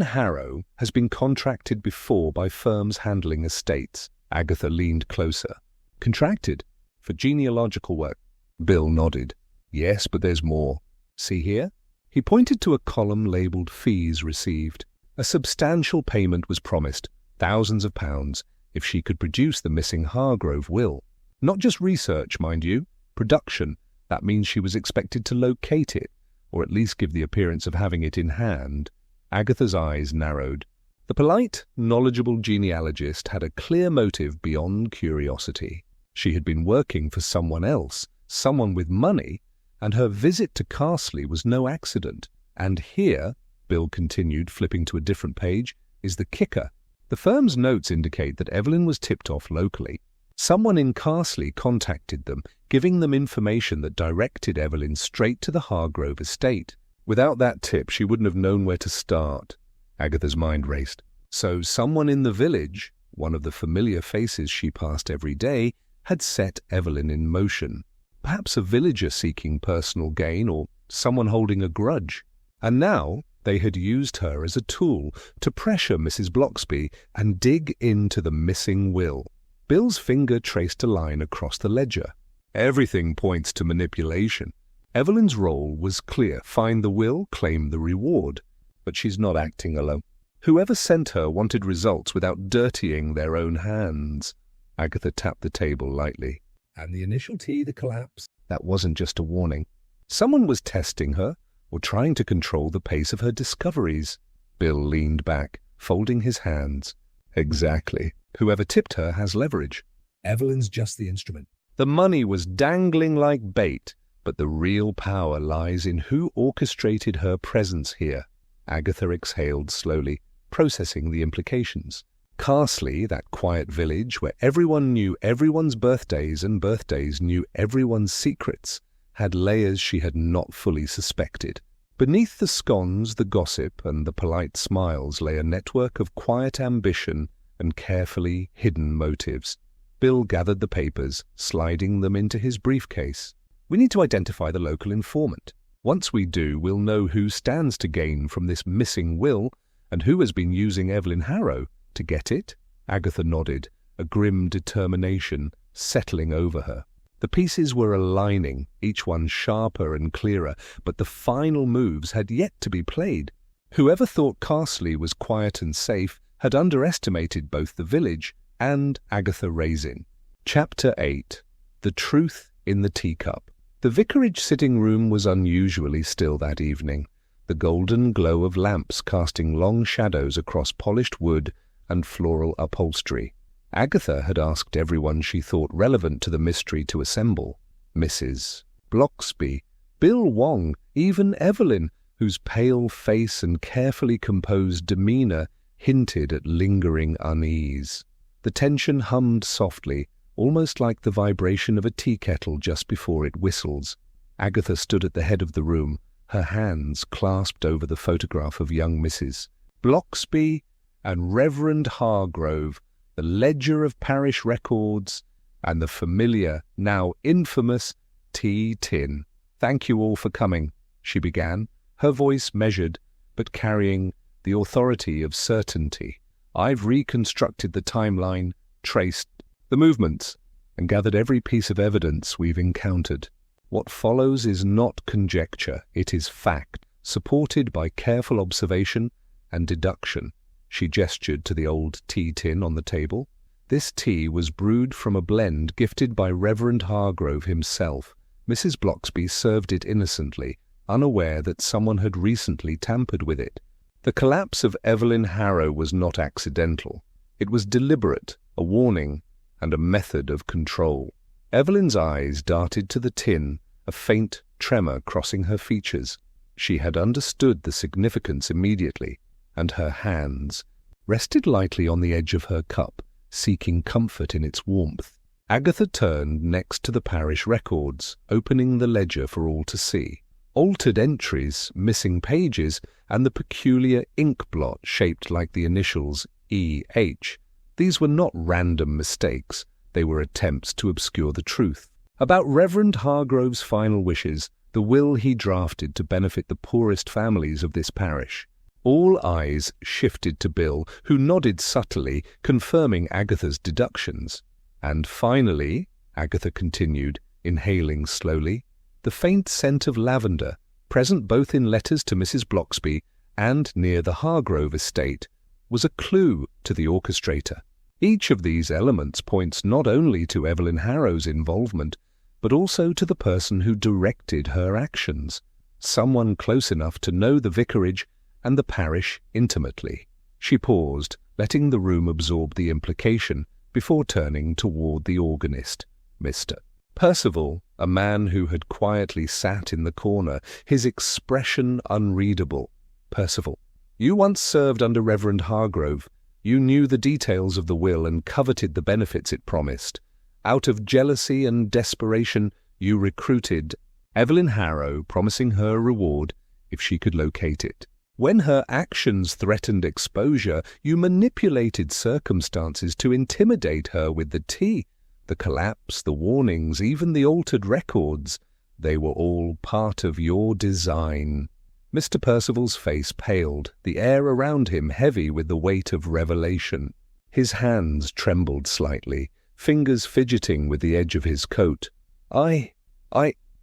Harrow has been contracted before by firms handling estates. Agatha leaned closer. Contracted? For genealogical work? Bill nodded. Yes, but there's more. See here? He pointed to a column labelled Fees Received. A substantial payment was promised, thousands of pounds, if she could produce the missing Hargrove will. Not just research, mind you. Production. That means she was expected to locate it, or at least give the appearance of having it in hand. Agatha's eyes narrowed. The polite, knowledgeable genealogist had a clear motive beyond curiosity. She had been working for someone else, someone with money, and her visit to Carsely was no accident. And here, Bill continued, flipping to a different page, is the kicker. The firm's notes indicate that Evelyn was tipped off locally. Someone in Carsely contacted them, giving them information that directed Evelyn straight to the Hargrove estate. Without that tip, she wouldn't have known where to start. Agatha's mind raced. So someone in the village, one of the familiar faces she passed every day, had set Evelyn in motion. Perhaps a villager seeking personal gain or someone holding a grudge. And now they had used her as a tool to pressure Mrs. Bloxby and dig into the missing will. Bill's finger traced a line across the ledger. Everything points to manipulation. Evelyn's role was clear. Find the will, claim the reward. But she's not acting alone. Whoever sent her wanted results without dirtying their own hands. Agatha tapped the table lightly. And the initial T, the collapse. That wasn't just a warning. Someone was testing her, or trying to control the pace of her discoveries. Bill leaned back, folding his hands. Exactly. Whoever tipped her has leverage. Evelyn's just the instrument. The money was dangling like bait, but the real power lies in who orchestrated her presence here. Agatha exhaled slowly, processing the implications. Carsely, that quiet village where everyone knew everyone's birthdays and birthdays knew everyone's secrets, had layers she had not fully suspected. Beneath the scones, the gossip, and the polite smiles lay a network of quiet ambition and carefully hidden motives. Bill gathered the papers, sliding them into his briefcase. We need to identify the local informant. Once we do, we'll know who stands to gain from this missing will and who has been using Evelyn Harrow to get it. Agatha nodded, a grim determination settling over her. The pieces were aligning, each one sharper and clearer, but the final moves had yet to be played. Whoever thought Carsely was quiet and safe had underestimated both the village and Agatha Raisin. Chapter 8. The Truth in the Teacup. The vicarage sitting room was unusually still that evening, the golden glow of lamps casting long shadows across polished wood and floral upholstery. Agatha had asked everyone she thought relevant to the mystery to assemble. Mrs. Bloxby, Bill Wong, even Evelyn, whose pale face and carefully composed demeanour hinted at lingering unease. The tension hummed softly, almost like the vibration of a tea kettle just before it whistles. Agatha stood at the head of the room, her hands clasped over the photograph of young Mrs. Bloxby and Reverend Hargrove, the ledger of parish records, and the familiar, now infamous, tea tin. "Thank you all for coming," she began, her voice measured, but carrying the authority of certainty. "I've reconstructed the timeline, traced the movements, and gathered every piece of evidence we've encountered. What follows is not conjecture, it is fact, supported by careful observation and deduction." She gestured to the old tea tin on the table. This tea was brewed from a blend gifted by Reverend Hargrove himself. Mrs. Bloxby served it innocently, unaware that someone had recently tampered with it. The collapse of Evelyn Harrow was not accidental. It was deliberate, a warning, and a method of control. Evelyn's eyes darted to the tin, a faint tremor crossing her features. She had understood the significance immediately, and her hands rested lightly on the edge of her cup, seeking comfort in its warmth. Agatha turned next to the parish records, opening the ledger for all to see. Altered entries, missing pages, and the peculiar ink blot shaped like the initials E.H. These were not random mistakes, they were attempts to obscure the truth. About Reverend Hargrove's final wishes, the will he drafted to benefit the poorest families of this parish. All eyes shifted to Bill, who nodded subtly, confirming Agatha's deductions. And finally, Agatha continued, inhaling slowly, the faint scent of lavender, present both in letters to Mrs. Bloxby and near the Hargrove estate, was a clue to the orchestrator. Each of these elements points not only to Evelyn Harrow's involvement, but also to the person who directed her actions, someone close enough to know the vicarage and the parish intimately. She paused, letting the room absorb the implication, before turning toward the organist, Mr. Percival, a man who had quietly sat in the corner, his expression unreadable. Percival, you once served under Reverend Hargrove. You knew the details of the will and coveted the benefits it promised. Out of jealousy and desperation, you recruited Evelyn Harrow, promising her a reward if she could locate it. When her actions threatened exposure, you manipulated circumstances to intimidate her with the tea. The collapse, the warnings, even the altered records, they were all part of your design. Mr. Percival's face paled, the air around him heavy with the weight of revelation. His hands trembled slightly, fingers fidgeting with the edge of his coat. I,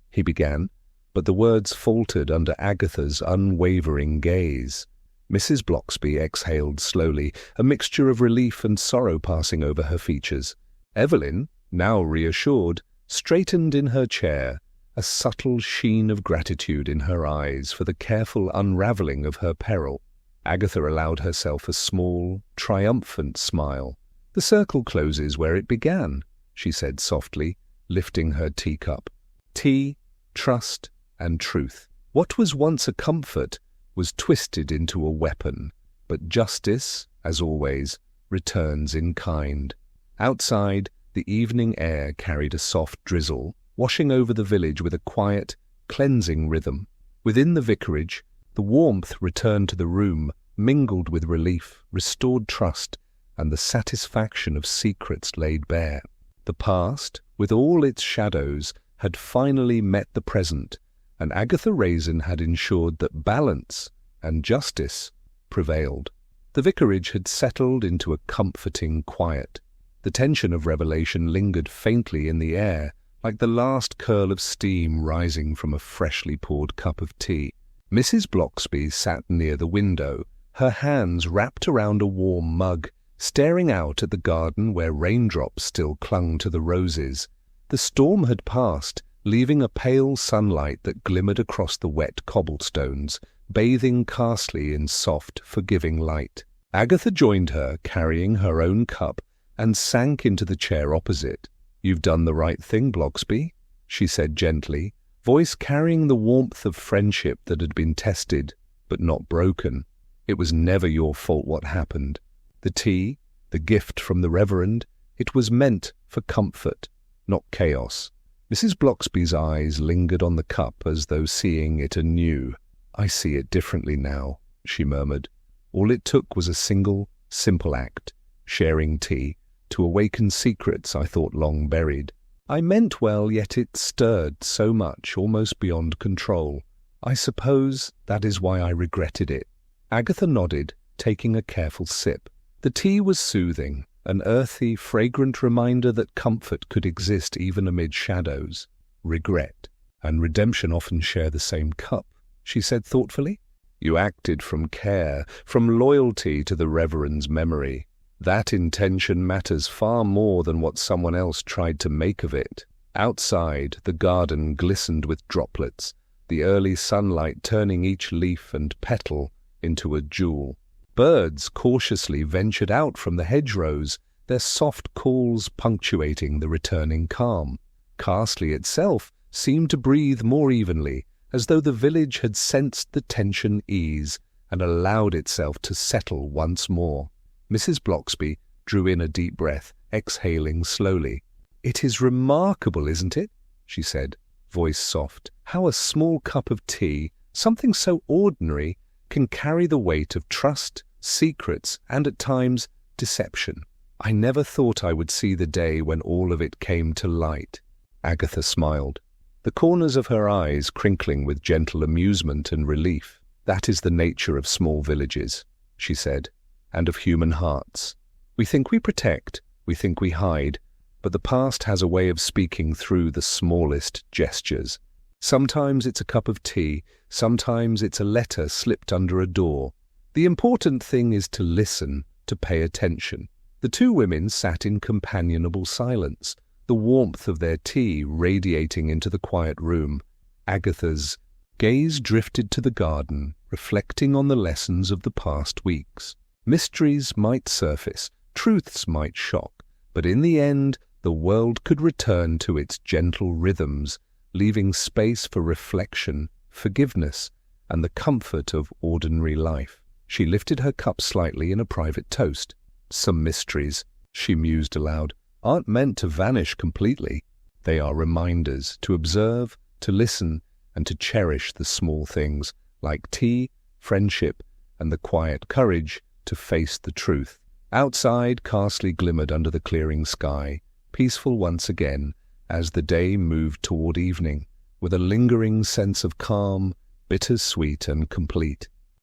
he began, but the words faltered under Agatha's unwavering gaze. Mrs. Bloxby exhaled slowly, a mixture of relief and sorrow passing over her features. Evelyn, now reassured, straightened in her chair, a subtle sheen of gratitude in her eyes for the careful unravelling of her peril. Agatha allowed herself a small, triumphant smile. The circle closes where it began, she said softly, lifting her teacup. Tea, trust, and truth. What was once a comfort was twisted into a weapon, but justice, as always, returns in kind. Outside, the evening air carried a soft drizzle, washing over the village with a quiet, cleansing rhythm. Within the vicarage, the warmth returned to the room, mingled with relief, restored trust, and the satisfaction of secrets laid bare. The past, with all its shadows, had finally met the present, and Agatha Raisin had ensured that balance and justice prevailed. The vicarage had settled into a comforting quiet. The tension of revelation lingered faintly in the air, like the last curl of steam rising from a freshly poured cup of tea. Mrs. Bloxby sat near the window, her hands wrapped around a warm mug, staring out at the garden where raindrops still clung to the roses. The storm had passed, leaving a pale sunlight that glimmered across the wet cobblestones, bathing Carsely in soft, forgiving light. Agatha joined her, carrying her own cup, and sank into the chair opposite. "You've done the right thing, Bloxby," she said gently, voice carrying the warmth of friendship that had been tested, but not broken. "It was never your fault what happened. The tea, the gift from the Reverend, it was meant for comfort, not chaos." Mrs. Bloxby's eyes lingered on the cup as though seeing it anew. "I see it differently now," she murmured. "All it took was a single, simple act, sharing tea, to awaken secrets I thought long buried. I meant well, yet it stirred so much, almost beyond control. I suppose that is why I regretted it." Agatha nodded, taking a careful sip. The tea was soothing, an earthy, fragrant reminder that comfort could exist even amid shadows. "Regret and redemption often share the same cup," she said thoughtfully. "You acted from care, from loyalty to the Reverend's memory. That intention matters far more than what someone else tried to make of it." Outside, the garden glistened with droplets, the early sunlight turning each leaf and petal into a jewel. Birds cautiously ventured out from the hedgerows, their soft calls punctuating the returning calm. Carsely itself seemed to breathe more evenly, as though the village had sensed the tension ease and allowed itself to settle once more. Mrs. Bloxby drew in a deep breath, exhaling slowly. "It is remarkable, isn't it?" she said, voice soft. "How a small cup of tea, something so ordinary, can carry the weight of trust, secrets, and at times deception. I never thought I would see the day when all of it came to light." Agatha smiled, the corners of her eyes crinkling with gentle amusement and relief. "That is the nature of small villages," she said, "and of human hearts. We think we protect, we think we hide, but the past has a way of speaking through the smallest gestures. Sometimes it's a cup of tea, sometimes it's a letter slipped under a door. The important thing is to listen, to pay attention." The two women sat in companionable silence, the warmth of their tea radiating into the quiet room. Agatha's gaze drifted to the garden, reflecting on the lessons of the past weeks. Mysteries might surface, truths might shock, but in the end, the world could return to its gentle rhythms, leaving space for reflection, forgiveness, and the comfort of ordinary life. She lifted her cup slightly in a private toast. "Some mysteries," she mused aloud, "aren't meant to vanish completely. They are reminders to observe, to listen, and to cherish the small things, like tea, friendship, and the quiet courage to face the truth." Outside, Carsely glimmered under the clearing sky, peaceful once again, as the day moved toward evening, with a lingering sense of calm, bittersweet and complete.